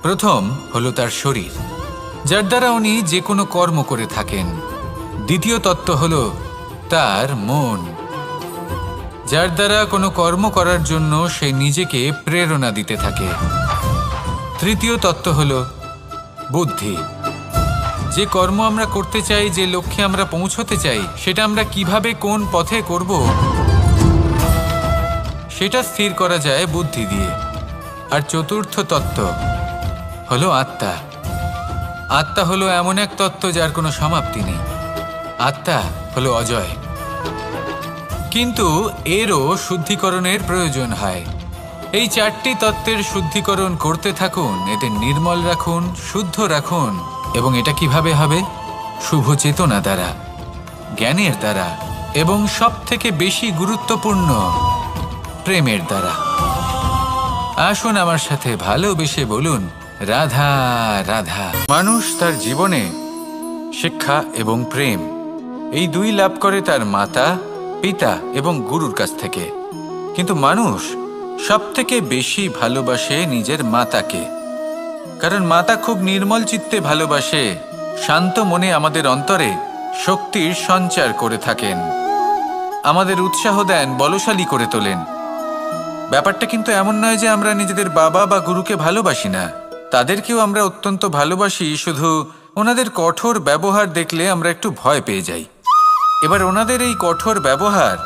[SPEAKER 1] প্রথম হলো তার শরীর, যার দ্বারা উনি যে কোনো কর্ম করে থাকেন। দ্বিতীয় তত্ত্ব হলো তার মন, যার দ্বারা কোনো কর্ম করার জন্য সে নিজেকে প্রেরণা দিতে থাকে। তৃতীয় তত্ত্ব হলো বুদ্ধি, যে কর্ম আমরা করতে চাই, যে লক্ষ্যে আমরা পৌঁছতে চাই, সেটা আমরা কিভাবে কোন পথে করব সেটা স্থির করা যায় বুদ্ধি দিয়ে। আর চতুর্থ তত্ত্ব হলো আত্মা। আত্মা হলো এমন এক তত্ত্ব যার কোনো সমাপ্তি নেই। আত্মা হলো অজয়, কিন্তু এরও শুদ্ধিকরণের প্রয়োজন হয়। এই 4টি তত্ত্বের শুদ্ধিকরণ করতে থাকুন, এদের নির্মল রাখুন, শুদ্ধ রাখুন। এবং এটা কিভাবে হবে? শুভ চেতনা দ্বারা, জ্ঞানের দ্বারা, এবং সবথেকে বেশি গুরুত্বপূর্ণ প্রেমের দ্বারা। আসুন আমার সাথে ভালোবেসে বলুন, রাধা রাধা। মানুষ তার জীবনে শিক্ষা এবং প্রেম এই 2 লাভ করে তার মাতা, পিতা এবং গুরুর কাছ থেকে। কিন্তু মানুষ সবথেকে বেশি ভালোবাসে নিজের মাতাকে, কারণ মাতা খুব নির্মল চিত্তে ভালোবাসে, শান্ত মনে আমাদের অন্তরে শক্তির সঞ্চার করে থাকেন, আমাদের উৎসাহ দেন, বলশালী করে তোলেন। ব্যাপারটা কিন্তু এমন নয় যে আমরা নিজেদের বাবা বা গুরুকে ভালোবাসি না, তাদেরকেও আমরা অত্যন্ত ভালোবাসি, শুধু ওনাদের কঠোর ব্যবহার দেখলে আমরা একটু ভয় পেয়ে যাই। এবার ওনাদের এই কঠোর ব্যবহার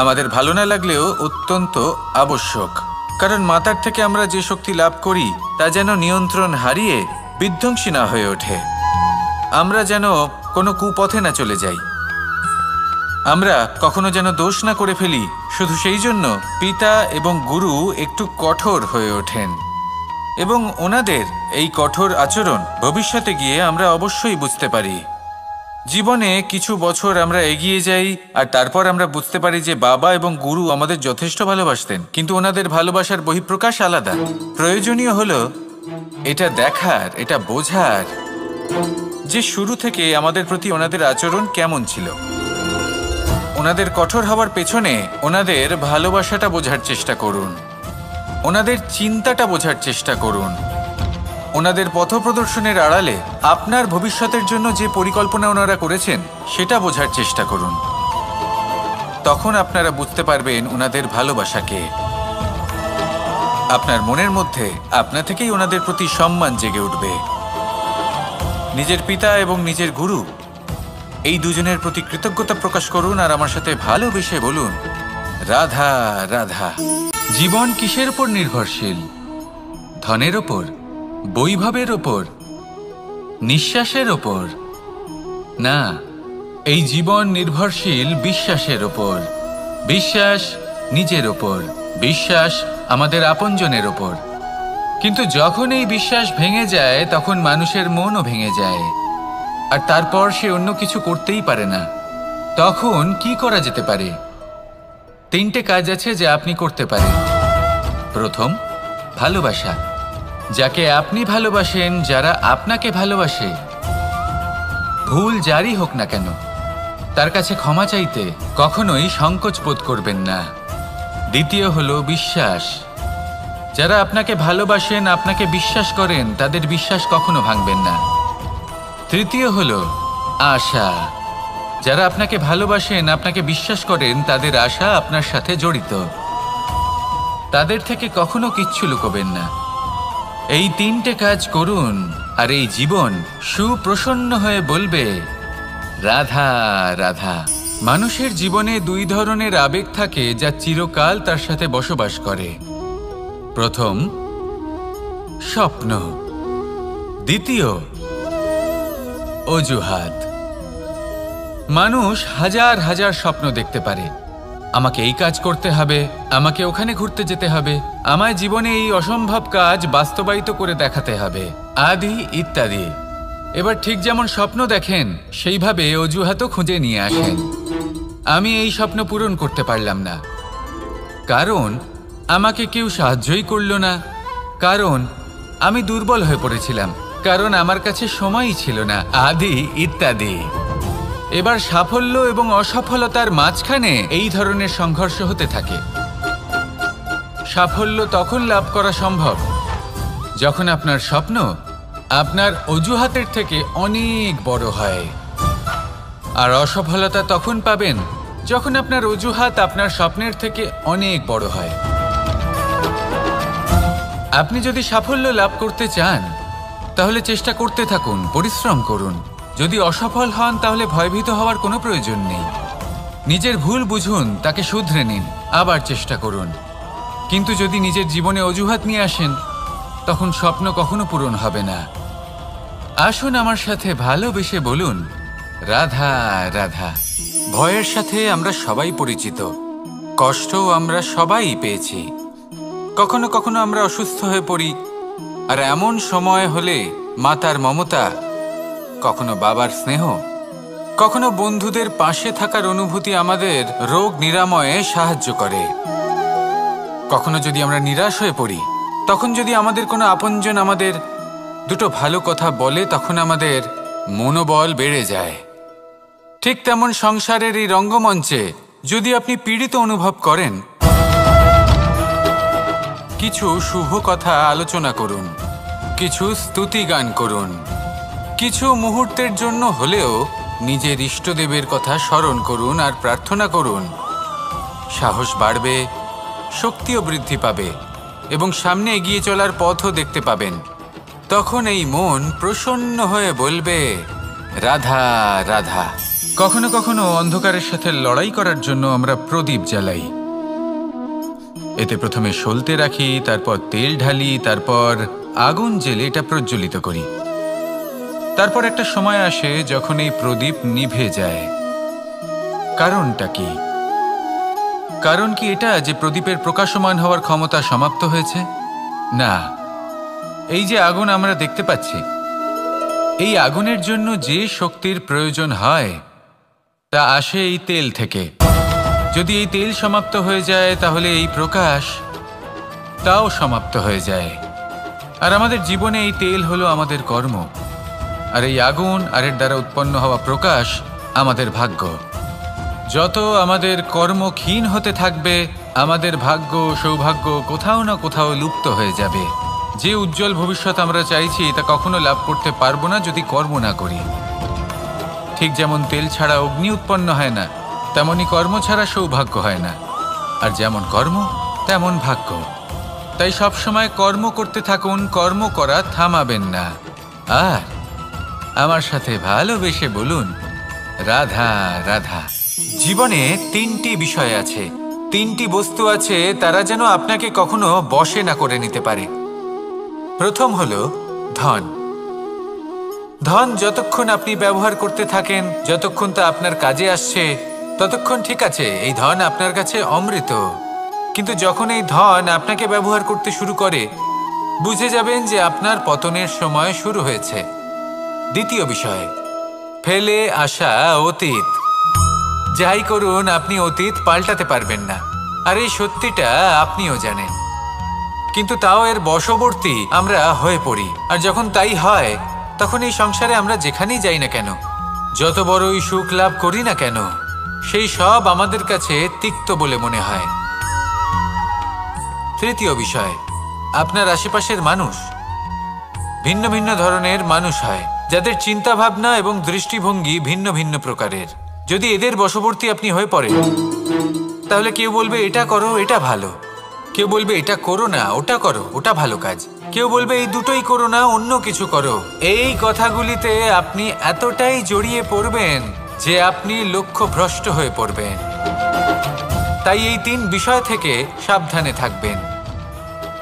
[SPEAKER 1] আমাদের ভালো না লাগলেও অত্যন্ত আবশ্যক, কারণ মাতার থেকে আমরা যে শক্তি লাভ করি তা যেন নিয়ন্ত্রণ হারিয়ে বিধ্বংসী না হয়ে ওঠে, আমরা যেন কোনো কুপথে না চলে যাই, আমরা কখনো যেন দোষ না করে ফেলি। শুধু সেই জন্য পিতা এবং গুরু একটু কঠোর হয়ে ওঠেন, এবং ওনাদের এই কঠোর আচরণ ভবিষ্যতে গিয়ে আমরা অবশ্যই বুঝতে পারি। জীবনে কিছু বছর আমরা এগিয়ে যাই আর তারপর আমরা বুঝতে পারি যে বাবা এবং গুরু আমাদের যথেষ্ট ভালোবাসতেন, কিন্তু ওনাদের ভালোবাসার বহিঃপ্রকাশ আলাদা। প্রয়োজনীয় হলো এটা দেখার, এটা বোঝার যে শুরু থেকে আমাদের প্রতি ওনাদের আচরণ কেমন ছিল। ওনাদের কঠোর হওয়ার পেছনে ওনাদের ভালোবাসাটা বোঝার চেষ্টা করুন, ওনাদের চিন্তাটা বোঝার চেষ্টা করুন, ওনাদের পথপ্রদর্শনের আড়ালে আপনার ভবিষ্যতের জন্য যে পরিকল্পনা ওনারা করেছেন সেটা বোঝার চেষ্টা করুন। তখন আপনারা বুঝতে পারবেন ওনাদের ভালোবাসাকে। আপনার মনের মধ্যে আপনা থেকেই ওনাদের প্রতি সম্মান জেগে উঠবে। নিজের পিতা এবং নিজের গুরু এই দুজনের প্রতি কৃতজ্ঞতা প্রকাশ করুন আর আমার সাথে ভালোবেসে বলুন, রাধা রাধা। জীবন কিসের উপর নির্ভরশীল? ধনের ওপর, বৈভবের ওপর, নিঃশ্বাসের ওপর? না, এই জীবন নির্ভরশীল বিশ্বাসের ওপর। বিশ্বাস নিজের ওপর, বিশ্বাস আমাদের আপনজনের ওপর। কিন্তু যখন এই বিশ্বাস ভেঙে যায় তখন মানুষের মনও ভেঙে যায়, আর তারপর সে অন্য কিছু করতেই পারে না। তখন কি করা যেতে পারে? 3টে কাজ আছে যা আপনি করতে পারেন। প্রথম, ভালোবাসা। যাকে আপনি ভালোবাসেন, যারা আপনাকে ভালোবাসে, ভুল যারই হোক না কেন, তার কাছে ক্ষমা চাইতে কখনোই সংকোচ বোধ করবেন না। দ্বিতীয় হলো বিশ্বাস। যারা আপনাকে ভালোবাসেন, আপনাকে বিশ্বাস করেন, তাদের বিশ্বাস কখনো ভাঙবেন না। তৃতীয় হলো আশা। যারা আপনাকে ভালোবাসেন, আপনাকে বিশ্বাস করেন, তাদের আশা আপনার সাথে জড়িত, তাদের থেকে কখনো কিচ্ছু লুকোবেন না। এই 3টে কাজ করুন আর এই জীবন সুপ্রসন্ন হয়ে বলবে, রাধা রাধা। মানুষের জীবনে 2 ধরনের আবেগ থাকে যা চিরকাল তার সাথে বসবাস করে। প্রথম, স্বপ্ন। দ্বিতীয়, অজুহাত। মানুষ হাজার হাজার স্বপ্ন দেখতে পারে। আমাকে এই কাজ করতে হবে, আমাকে ওখানে ঘুরতে যেতে হবে, আমায় জীবনে এই অসম্ভব কাজ বাস্তবায়িত করে দেখাতে হবে, আদি ইত্যাদি। এবার ঠিক যেমন স্বপ্ন দেখেন সেইভাবে অজুহাতও খুঁজে নিয়ে আসেন। আমি এই স্বপ্ন পূরণ করতে পারলাম না, কারণ আমাকে কেউ সাহায্যই করল না, কারণ আমি দুর্বল হয়ে পড়েছিলাম, কারণ আমার কাছে সময়ই ছিল না, আদি ইত্যাদি। এবার সাফল্য এবং অসফলতার মাঝখানে এই ধরনের সংঘর্ষ হতে থাকে। সাফল্য তখন লাভ করা সম্ভব যখন আপনার স্বপ্ন আপনার অজুহাতের থেকে অনেক বড় হয়, আর অসফলতা তখন পাবেন যখন আপনার অজুহাত আপনার স্বপ্নের থেকে অনেক বড় হয়। আপনি যদি সাফল্য লাভ করতে চান তাহলে চেষ্টা করতে থাকুন, পরিশ্রম করুন। যদি অসফল হন তাহলে ভয়ভীত হওয়ার কোনো প্রয়োজন নেই। নিজের ভুল বুঝুন, তাকে শুধরে নিন, আবার চেষ্টা করুন। কিন্তু যদি নিজের জীবনে অজুহাত নিয়ে আসেন তখন স্বপ্ন কখনো পূরণ হবে না। আসুন আমার সাথে ভালোবেসে বলুন, রাধা রাধা। ভয়ের সাথে আমরা সবাই পরিচিত, কষ্টও আমরা সবাই পেয়েছি। কখনো কখনো আমরা অসুস্থ হয়ে পড়ি, আর এমন সময় হলে মাতার মমতা, কখনো বাবার স্নেহ, কখনো বন্ধুদের পাশে থাকার অনুভূতি আমাদের রোগ নিরাময়ে সাহায্য করে। কখনো যদি আমরা নিরাশ হয়ে পড়ি, তখন যদি আমাদের কোনো আপনজন আমাদের দুটো ভালো কথা বলে, তখন আমাদের মনোবল বেড়ে যায়। ঠিক তেমন সংসারের এই রঙ্গমঞ্চে যদি আপনি পীড়িত অনুভব করেন, কিছু শুভ কথা আলোচনা করুন, কিছু স্তুতি গান করুন, কিছু মুহূর্তের জন্য হলেও নিজের ইষ্টদেবের কথা স্মরণ করুন আর প্রার্থনা করুন। সাহস বাড়বে, শক্তিও বৃদ্ধি পাবে এবং সামনে এগিয়ে চলার পথও দেখতে পাবেন। তখন এই মন প্রসন্ন হয়ে বলবে, রাধা রাধা। কখনো কখনো অন্ধকারের সাথে লড়াই করার জন্য আমরা প্রদীপ জ্বালাই। এতে প্রথমে সলতে রাখি, তারপর তেল ঢালি, তারপর আগুন জেলে এটা প্রজ্বলিত করি। তারপর একটা সময় আসে যখন এই প্রদীপ নিভে যায়। কারণটা কি? কারণ কি এটা যে প্রদীপের প্রকাশমান হওয়ার ক্ষমতা সমাপ্ত হয়েছে? না, এই যে আগুন আমরা দেখতে পাচ্ছি, এই আগুনের জন্য যে শক্তির প্রয়োজন হয় তা আসে এই তেল থেকে। যদি এই তেল সমাপ্ত হয়ে যায় তাহলে এই প্রকাশ তাও সমাপ্ত হয়ে যায়। আর আমাদের জীবনে এই তেল হলো আমাদের কর্ম, আর এই আগুন আর এর দ্বারা উৎপন্ন হওয়া প্রকাশ আমাদের ভাগ্য। যত আমাদের কর্ম ক্ষীণ হতে থাকবে, আমাদের ভাগ্য সৌভাগ্য কোথাও না কোথাও লুপ্ত হয়ে যাবে। যে উজ্জ্বল ভবিষ্যৎ আমরা চাইছি তা কখনো লাভ করতে পারবো না যদি কর্ম না করি। ঠিক যেমন তেল ছাড়া অগ্নি উৎপন্ন হয় না, তেমনি কর্ম ছাড়া সৌভাগ্য হয় না। আর যেমন কর্ম তেমন ভাগ্য। তাই সবসময় কর্ম করতে থাকুন, কর্ম করা থামাবেন না। আর আমার সাথে ভালোবেসে বলুন, রাধা রাধা। জীবনে তিনটি বিষয় আছে, তিনটি বস্তু আছে, তারা যেন আপনাকে কখনো বশে না করে নিতে পারে। প্রথম হলো ধন। ধন যতক্ষণ আপনি ব্যবহার করতে থাকেন, যতক্ষণ তা আপনার কাজে আসছে, ততক্ষণ ঠিক আছে, এই ধন আপনার কাছে অমৃত। কিন্তু যখন এই ধন আপনাকে ব্যবহার করতে শুরু করে, বুঝে যাবেন যে আপনার পতনের সময় শুরু হয়েছে। দ্বিতীয় বিষয়, ফেলে আসা অতীত। যাই করুন, আপনি অতীত পাল্টাতে পারবেন না, আর এই সত্যিটা আপনিও জানেন। কিন্তু তাও এর বশবর্তী আমরা হয়ে পড়ি। আর যখন তাই হয়, তখন এই সংসারে আমরা যেখানেই যাই না কেন, যত বড়ই সুখ লাভ করি না কেন, সেই সব আমাদের কাছে তিক্ত বলে মনে হয়। তৃতীয় বিষয়, আপনার আশেপাশের মানুষ ভিন্ন ভিন্ন ধরনের মানুষ হয়, যাদের চিন্তা ভাবনা এবং দৃষ্টিভঙ্গি ভিন্ন ভিন্ন প্রকারের। যদি এদের বশবর্তী আপনি হয়ে পড়েন, তাহলে কেউ বলবে এটা করো, এটা ভালো। কেউ বলবে এটা করো না, ওটা করো, ওটা ভালো কাজ। কেউ বলবে এই দুটোই করো না, অন্য কিছু করো। এই কথাগুলিতে আপনি এতটাই জড়িয়ে পড়বেন যে আপনি লক্ষ্যভ্রষ্ট হয়ে পড়বেন। তাই এই তিন বিষয় থেকে সাবধানে থাকবেন।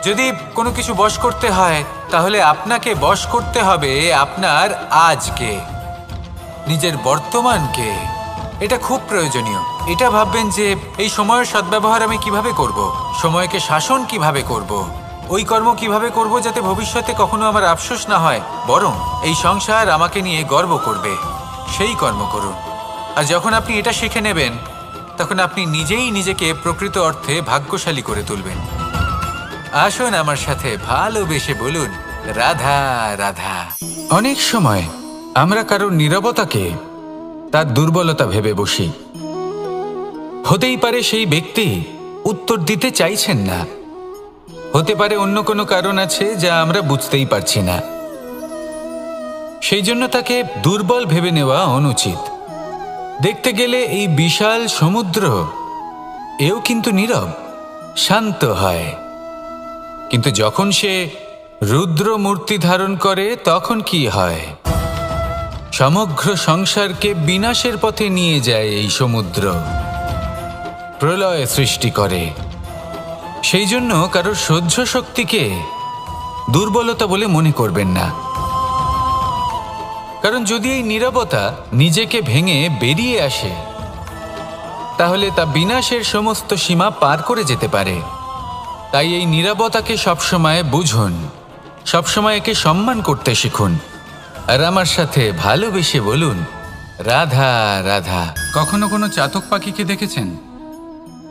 [SPEAKER 1] যদি কোনো কিছু বশ করতে হয়, তাহলে আপনাকে বশ করতে হবে আপনার আজকে, নিজের বর্তমানকে। এটা খুব প্রয়োজনীয়। এটা ভাববেন যে এই সময়ের সদ্ব্যবহার আমি কিভাবে করব, সময়কে শাসন কিভাবে করব, ওই কর্ম কিভাবে করব যাতে ভবিষ্যতে কখনো আমার আফসোস না হয়, বরং এই সংসার আমাকে নিয়ে গর্ব করবে, সেই কর্ম করুন। আর যখন আপনি এটা শিখে নেবেন,
[SPEAKER 3] তখন আপনি নিজেই নিজেকে প্রকৃত অর্থে ভাগ্যশালী করে তুলবেন। আসুন আমার সাথে ভালোবেসে বলুন, রাধা রাধা। অনেক সময় আমরা কারোর নীরবতাকে তার দুর্বলতা ভেবে বসি। হতেই পারে সেই ব্যক্তি উত্তর দিতে চাইছেন না, হতে পারে অন্য কোনো কারণ আছে যা আমরা বুঝতেই পারছি না। সেই জন্য তাকে দুর্বল ভেবে নেওয়া অনুচিত। দেখতে গেলে এই বিশাল সমুদ্র এও কিন্তু নীরব, শান্ত হয়। কিন্তু যখন সে রুদ্র মূর্তি ধারণ করে তখন কি হয়? সমগ্র সংসারকে বিনাশের পথে নিয়ে যায় এই সমুদ্র, প্রলয় সৃষ্টি করে। সেই জন্য কারোর সহ্য শক্তিকে দুর্বলতা বলে মনে করবেন না। কারণ যদি এই নীরবতা নিজেকে ভেঙে বেরিয়ে আসে, তাহলে তা বিনাশের সমস্ত সীমা পার করে যেতে পারে। তাই এই নীরবতাকে সবসময় বুঝুন, সবসময় একে সম্মান করতে শিখুন, আর আমার সাথে ভালোবেসে বলুন, রাধা রাধা। কখনো কোনো চাতক পাখিকে দেখেছেন?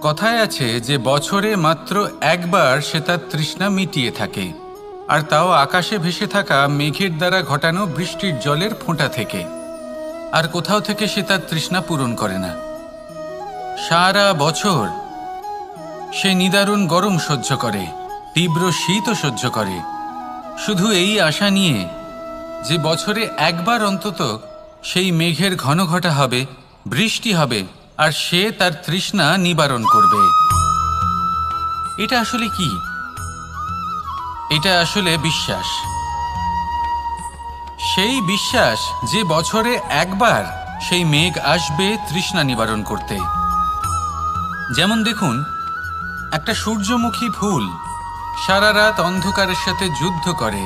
[SPEAKER 3] কথায় আছে যে বছরে মাত্র একবার সে তার তৃষ্ণা মিটিয়ে থাকে, আর তাও আকাশে ভেসে থাকা মেঘের দ্বারা ঘটানো বৃষ্টির জলের ফোঁটা থেকে। আর কোথাও থেকে সে তার তৃষ্ণা পূরণ করে না। সারা বছর সে নিদারুণ গরম সহ্য করে, তীব্র শীতও সহ্য করে, শুধু এই আশা নিয়ে যে বছরে একবার অন্তত সেই মেঘের ঘন ঘটা হবে, বৃষ্টি হবে, আর সে তার তৃষ্ণা নিবারণ করবে। এটা আসলে কি? এটা আসলে বিশ্বাস। সেই বিশ্বাস যে বছরে একবার সেই মেঘ আসবে তৃষ্ণা নিবারণ করতে। যেমন দেখুন, একটা সূর্যমুখী ফুল সারা রাত অন্ধকারের সাথে যুদ্ধ করে,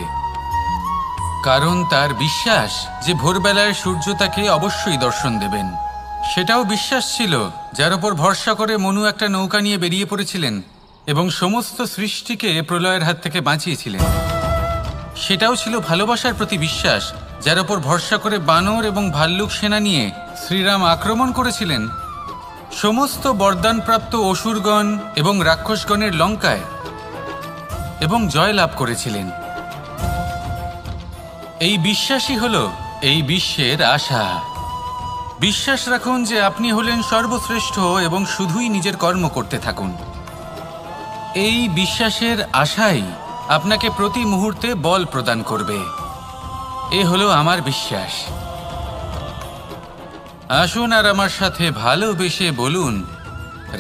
[SPEAKER 3] কারণ তার বিশ্বাস যে ভোরবেলায় সূর্য তাকে অবশ্যই দর্শন দেবেন। সেটাও বিশ্বাস ছিল যার উপর ভরসা করে মনু একটা নৌকা নিয়ে বেরিয়ে পড়েছিলেন এবং সমস্ত সৃষ্টিকে প্রলয়ের হাত থেকে বাঁচিয়েছিলেন। সেটাও ছিল ভালোবাসার প্রতি বিশ্বাস, যার উপর ভরসা করে বানর এবং ভাল্লুক সেনা নিয়ে শ্রীরাম আক্রমণ করেছিলেন সমস্ত বরদানপ্রাপ্ত অসুরগণ এবং রাক্ষসগণের লঙ্কায়, এবং জয় লাভ করেছিলেন। এই বিশ্বাসই হলো এই বিশ্বের আশা। বিশ্বাস রাখুন যে আপনি হলেন সর্বশ্রেষ্ঠ এবং শুধুই নিজের কর্ম করতে থাকুন। এই বিশ্বাসের আশাই আপনাকে প্রতি মুহূর্তে বল প্রদান করবে। এ হলো আমার বিশ্বাস। আসুন আর আমার সাথে ভালোবেসে বলুন,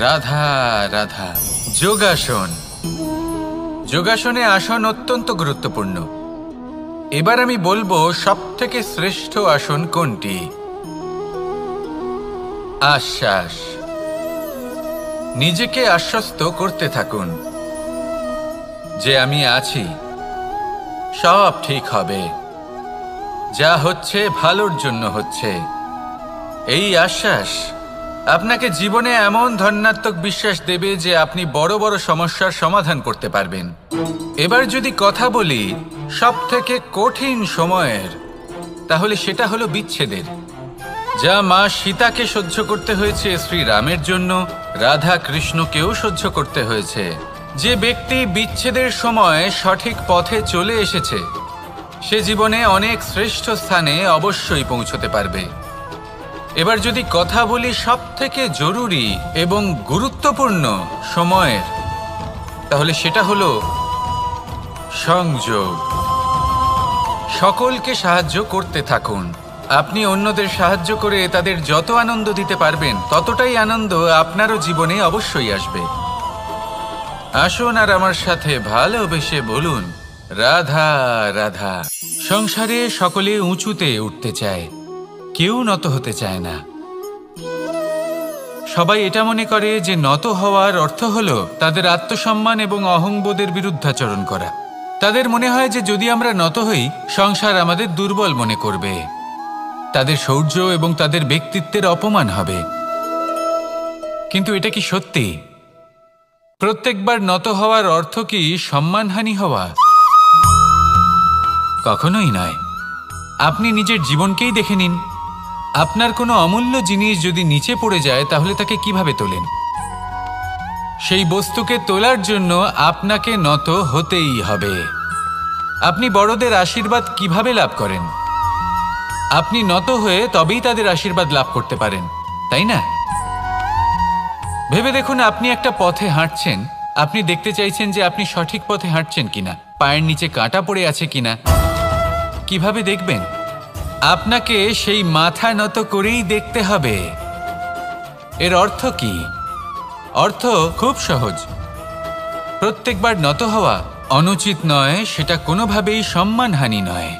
[SPEAKER 3] রাধা রাধা। যোগাসন। যোগাসনে আসন অত্যন্ত গুরুত্বপূর্ণ। এবার আমি বলবো সবথেকে শ্রেষ্ঠ আসন কোনটি। আশ্বাস। নিজেকে আশ্বস্ত করতে থাকুন যে আমি আছি, সব ঠিক হবে, যা হচ্ছে ভালোর জন্য হচ্ছে। এই আশ্বাস আপনাকে জীবনে এমন ধন্যাত্মক বিশ্বাস দেবে যে আপনি বড় বড় সমস্যার সমাধান করতে পারবেন। এবার যদি কথা বলি সবথেকে কঠিন সময়ের, তাহলে সেটা হলো বিচ্ছেদের, যা মা সীতাকে সহ্য করতে হয়েছে শ্রীরামের জন্য, রাধা কৃষ্ণকেও সহ্য করতে হয়েছে। যে ব্যক্তি বিচ্ছেদের সময় সঠিক পথে চলে এসেছে সে জীবনে অনেক শ্রেষ্ঠ স্থানে অবশ্যই পৌঁছতে পারবে। এবার যদি কথা বলি সবথেকে জরুরি এবং গুরুত্বপূর্ণ সময়ের, তাহলে সেটা হলো সংযোগ। সকলকে সাহায্য করতে থাকুন। আপনি অন্যদের সাহায্য করে তাদের যত আনন্দ দিতে পারবেন ততটাই আনন্দ আপনারও জীবনে অবশ্যই আসবে। আসুন আর আমার সাথে ভালোবেসে বলুন, রাধা রাধা। সংসারে সকলে উঁচুতে উঠতে চায়, কেউ নত হতে চায় না। সবাই এটা মনে করে যে নত হওয়ার অর্থ হলো তাদের আত্মসম্মান এবং অহংবোধের বিরুদ্ধাচরণ করা। তাদের মনে হয় যে যদি আমরা নত হই সংসার আমাদের দুর্বল মনে করবে, তাদের শৌর্য এবং তাদের ব্যক্তিত্বের অপমান হবে। কিন্তু এটা কি সত্যি? প্রত্যেকবার নত হওয়ার অর্থ কি সম্মানহানি হওয়া? কখনোই নয়। আপনি নিজের জীবনকেই দেখে নিন।
[SPEAKER 1] আপনার কোনো অমূল্য জিনিস যদি নিচে পড়ে যায় তাহলে তাকে কিভাবে তোলেন? সেই বস্তুকে তোলার জন্য আপনাকে নত হতেই হবে। আপনি বড়দের আশীর্বাদ কিভাবে লাভ করেন? আপনি নত হয়ে তবেই তাদের আশীর্বাদ লাভ করতে পারেন, তাই না? ভেবে দেখুন, আপনি একটা পথে হাঁটছেন, আপনি দেখতে চাইছেন যে আপনি সঠিক পথে হাঁটছেন কিনা, পায়ের নিচে কাঁটা পড়ে আছে কিনা। কিভাবে দেখবেন? আপনাকে সেই মাথা নত করেই দেখতে হবে। এর অর্থ কি? অর্থ খুব সহজ। প্রত্যেকবার নত হওয়া অনুচিত নয়, সেটা কোনোভাবেই সম্মানহানি নয়।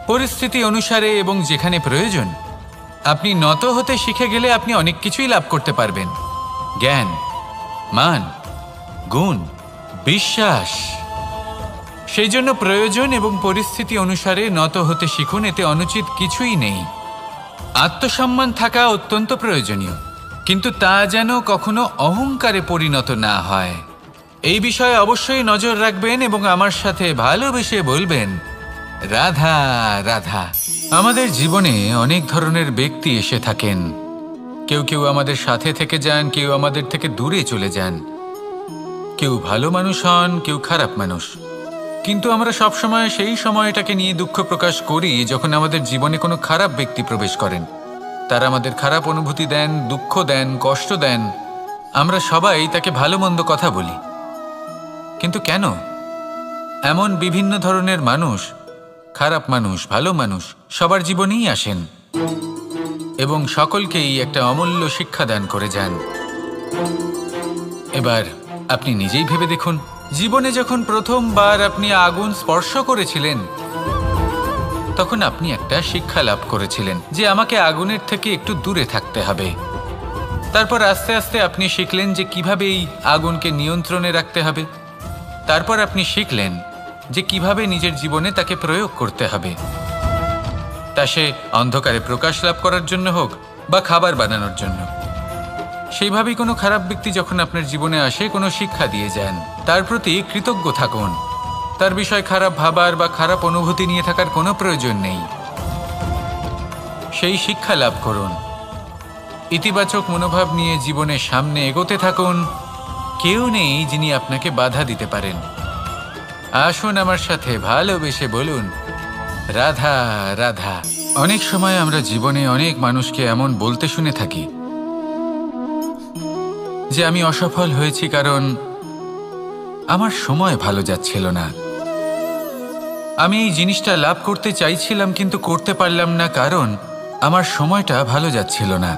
[SPEAKER 1] পরিস্থিতি অনুসারে এবং যেখানে প্রয়োজন আপনি নত হতে শিখে গেলে আপনি অনেক কিছুই লাভ করতে পারবেন। জ্ঞান, মান, গুণ, বিশ্বাস। সেই জন্য প্রয়োজন এবং পরিস্থিতি অনুসারে নত হতে শিখুন, এতে অনুচিত কিছুই নেই। আত্মসম্মান থাকা অত্যন্ত প্রয়োজনীয়, কিন্তু তা যেন কখনো অহংকারে পরিণত না হয়। এই বিষয়ে অবশ্যই নজর রাখবেন এবং আমার সাথে ভালোবেসে বলবেন, রাধা রাধা। আমাদের জীবনে অনেক ধরনের ব্যক্তি এসে থাকেন। কেউ কেউ আমাদের সাথে থেকে যান, কেউ আমাদের থেকে দূরে চলে যান। কেউ ভালো মানুষ হন, কেউ খারাপ মানুষ। কিন্তু আমরা সবসময় সেই সময়টাকে নিয়ে দুঃখ প্রকাশ করি যখন আমাদের জীবনে কোনো খারাপ ব্যক্তি প্রবেশ করেন। তারা আমাদের খারাপ অনুভূতি দেন, দুঃখ দেন, কষ্ট দেন। আমরা সবাই তাকে ভালো মন্দ কথা বলি। কিন্তু কেন? এমন বিভিন্ন ধরনের মানুষ, খারাপ মানুষ, ভালো মানুষ সবার জীবনেই আসেন এবং সকলকেই একটা অমূল্য শিক্ষা দান করে যান। এবার আপনি নিজেই ভেবে দেখুন, জীবনে যখন প্রথমবার আপনি আগুন স্পর্শ করেছিলেন তখন আপনি একটা শিক্ষা লাভ করেছিলেন যে আমাকে আগুনের থেকে একটু দূরে থাকতে হবে। তারপর আস্তে আস্তে আপনি শিখলেন যে কিভাবে এই আগুনকে নিয়ন্ত্রণে রাখতে হবে। তারপর আপনি শিখলেন যে কিভাবে নিজের জীবনে তাকে প্রয়োগ করতে হবে, তা সে অন্ধকারে প্রকাশ লাভ করার জন্য হোক বা খাবার বানানোর জন্য। সেইভাবেই কোনো খারাপ ব্যক্তি যখন আপনার জীবনে আসে কোনো শিক্ষা দিয়ে যান, তার প্রতি কৃতজ্ঞ থাকুন। তার বিষয় খারাপ ভাবার বা খারাপ অনুভূতি নিয়ে থাকার কোনো প্রয়োজন নেই। সেই শিক্ষা লাভ করুন, ইতিবাচক মনোভাব নিয়ে জীবনের সামনে এগোতে থাকুন। কেউ নেই যিনি আপনাকে বাধা দিতে পারেন। আসুন আমার সাথে ভালোবেসে বলুন, রাধা রাধা। অনেক সময় আমরা জীবনে অনেক মানুষকে এমন বলতে শুনে থাকি যে আমি অসফল হয়েছি কারণ আমার সময় ভালো যাচ্ছিল না। আমি এই জিনিসটা লাভ করতে চাইছিলাম কিন্তু করতে পারলাম না কারণ আমার সময়টা ভালো যাচ্ছিল না।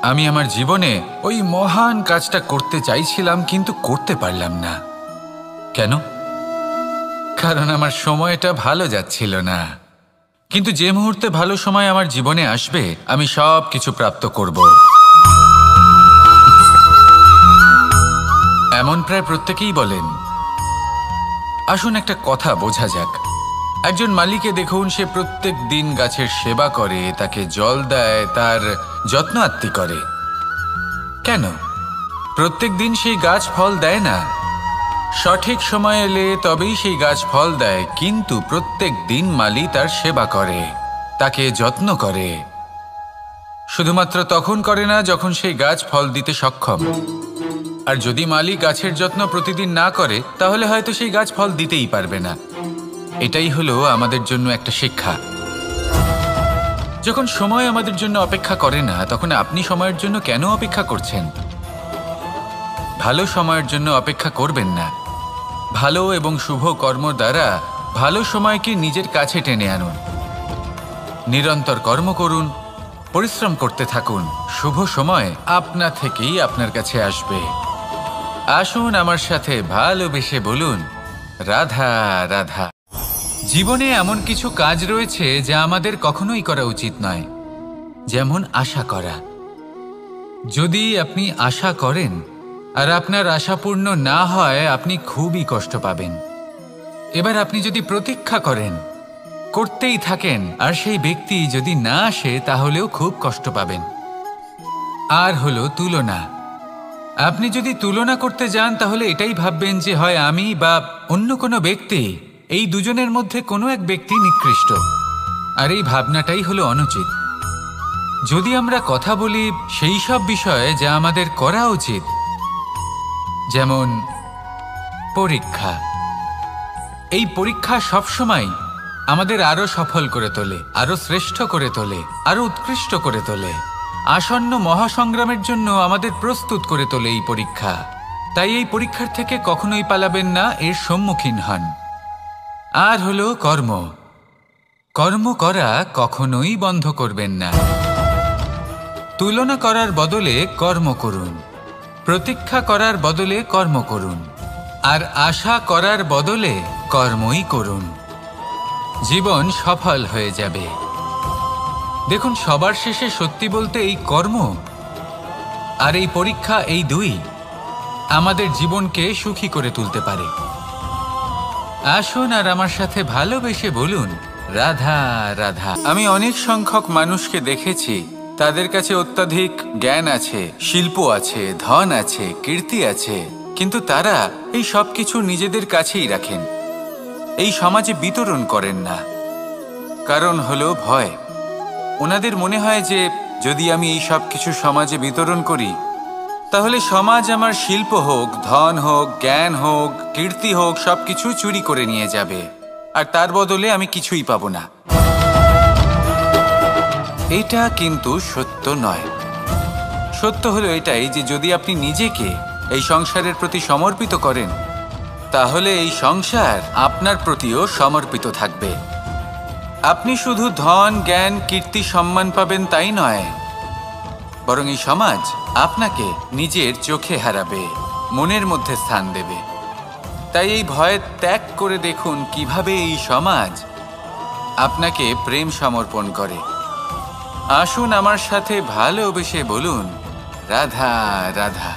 [SPEAKER 1] আমি আমার জীবনে ওই মহান কাজটা করতে চাইছিলাম কিন্তু করতে পারলাম না। কেন? কারণ আমার সময়টা ভালো যাচ্ছিল না। কিন্তু যে মুহূর্তে ভালো সময় আমার জীবনে আসবে আমি সব কিছু প্রাপ্ত করব। এমন প্রায় প্রত্যেকেই বলেন। আসুন একটা কথা বোঝা যাক। একজন মালিকে দেখুন, সে প্রত্যেক দিন গাছের সেবা করে, তাকে জল দেয়, তার যত্ন আত্তি করে। কেন? প্রত্যেক দিন সেই গাছ ফল দেয় না। সঠিক সময় এলে তবেই সেই গাছ ফল দেয়, কিন্তু প্রত্যেক দিন মালি তার সেবা করে, তাকে যত্ন করে। শুধুমাত্র তখন করে না যখন সেই গাছ ফল দিতে সক্ষম। আর যদি মালি গাছের যত্ন প্রতিদিন না করে তাহলে হয়তো সেই গাছ ফল দিতেই পারবে না। এটাই হলো আমাদের জন্য একটা শিক্ষা। যখন সময় আমাদের জন্য অপেক্ষা করে না তখন আপনি সময়ের জন্য কেন অপেক্ষা করছেন? ভালো সময়ের জন্য অপেক্ষা করবেন না। ভালো এবং শুভ কর্ম দ্বারা ভালো সময়কে নিজের কাছে টেনে আনুন। নিরন্তর কর্ম করুন, পরিশ্রম করতে থাকুন। শুভ সময় আপনা থেকেই আপনার কাছে আসবে। আসুন আমার সাথে ভালোবেসে বলুন, রাধা রাধা। জীবনে এমন কিছু কাজ রয়েছে যা আমাদের কখনোই করা উচিত নয়, যেমন আশা করা। যদি আপনি আশা করেন আর আপনার আশা পূর্ণ না হয় আপনি খুবই কষ্ট পাবেন। এবার আপনি যদি প্রতীক্ষা করেন, করতেই থাকেন, আর সেই ব্যক্তি যদি না আসে তাহলেও খুব কষ্ট পাবেন। আর হলো তুলনা। আপনি যদি তুলনা করতে যান তাহলে এটাই ভাববেন যে হয় আমি বা অন্য কোনো ব্যক্তি, এই দুজনের মধ্যে কোনো এক ব্যক্তি নিকৃষ্ট। আর এই ভাবনাটাই হলো অনুচিত। যদি আমরা কথা বলি সেই সব বিষয়ে যা আমাদের করা উচিত, যেমন পরীক্ষা, এই পরীক্ষা সবসময় আমাদের আরো সফল করে তোলে, আরো শ্রেষ্ঠ করে তোলে, আরো উৎকৃষ্ট করে তোলে। আসন্ন মহাসংগ্রামের জন্য আমাদের প্রস্তুত করে তোলে এই পরীক্ষা। তাই এই পরীক্ষার থেকে কখনোই পালাবেন না, এর সম্মুখীন হন। আর হলো কর্ম। কর্ম করা কখনোই বন্ধ করবেন না। তুলনা করার বদলে কর্ম করুন, প্রতীক্ষা করার বদলে কর্ম করুন, আর আশা করার বদলে কর্মই করুন। জীবন সফল হয়ে যাবে। দেখুন, সবার শেষে সত্যি বলতে এই কর্ম আর এই পরীক্ষা, এই দুই আমাদের জীবনকে সুখী করে তুলতে পারে। আসুন আর আমার সাথে ভালোবেসে বলুন, রাধা রাধা। আমি অনেক সংখ্যক মানুষকে দেখেছি, তাদের কাছে অত্যাধিক জ্ঞান আছে, শিল্প আছে, ধন আছে, কীর্তি আছে, কিন্তু তারা এই সব কিছু নিজেদের কাছেই রাখেন, এই সমাজে বিতরণ করেন না। কারণ হলো ভয়। ওনাদের মনে হয় যে যদি আমি এই সব কিছু সমাজে বিতরণ করি, তাহলে সমাজ আমার শিল্প হোক, ধন হোক, জ্ঞান হোক, কীর্তি হোক, সবকিছু চুরি করে নিয়ে যাবে, আর তার বদলে আমি কিছুই পাবো না। এটা কিন্তু সত্য নয়। সত্য হলো এটাই যে যদি আপনি নিজেকে এই সংসারের প্রতি সমর্পিত করেন, তাহলে এই সংসার আপনার প্রতিও সমর্পিত থাকবে। আপনি শুধু ধন, জ্ঞান, কীর্তি, সম্মান পাবেন তাই নয়, বরং এই সমাজ আপনাকে নিজের চোখে হারাবে, মনের মধ্যে স্থান দেবে। তাই এই ভয় ত্যাগ করে দেখুন কিভাবে এই সমাজ আপনাকে প্রেম সমর্পণ করে। আসুন আমার সাথে ভালোবেসে বলুন, রাধা রাধা।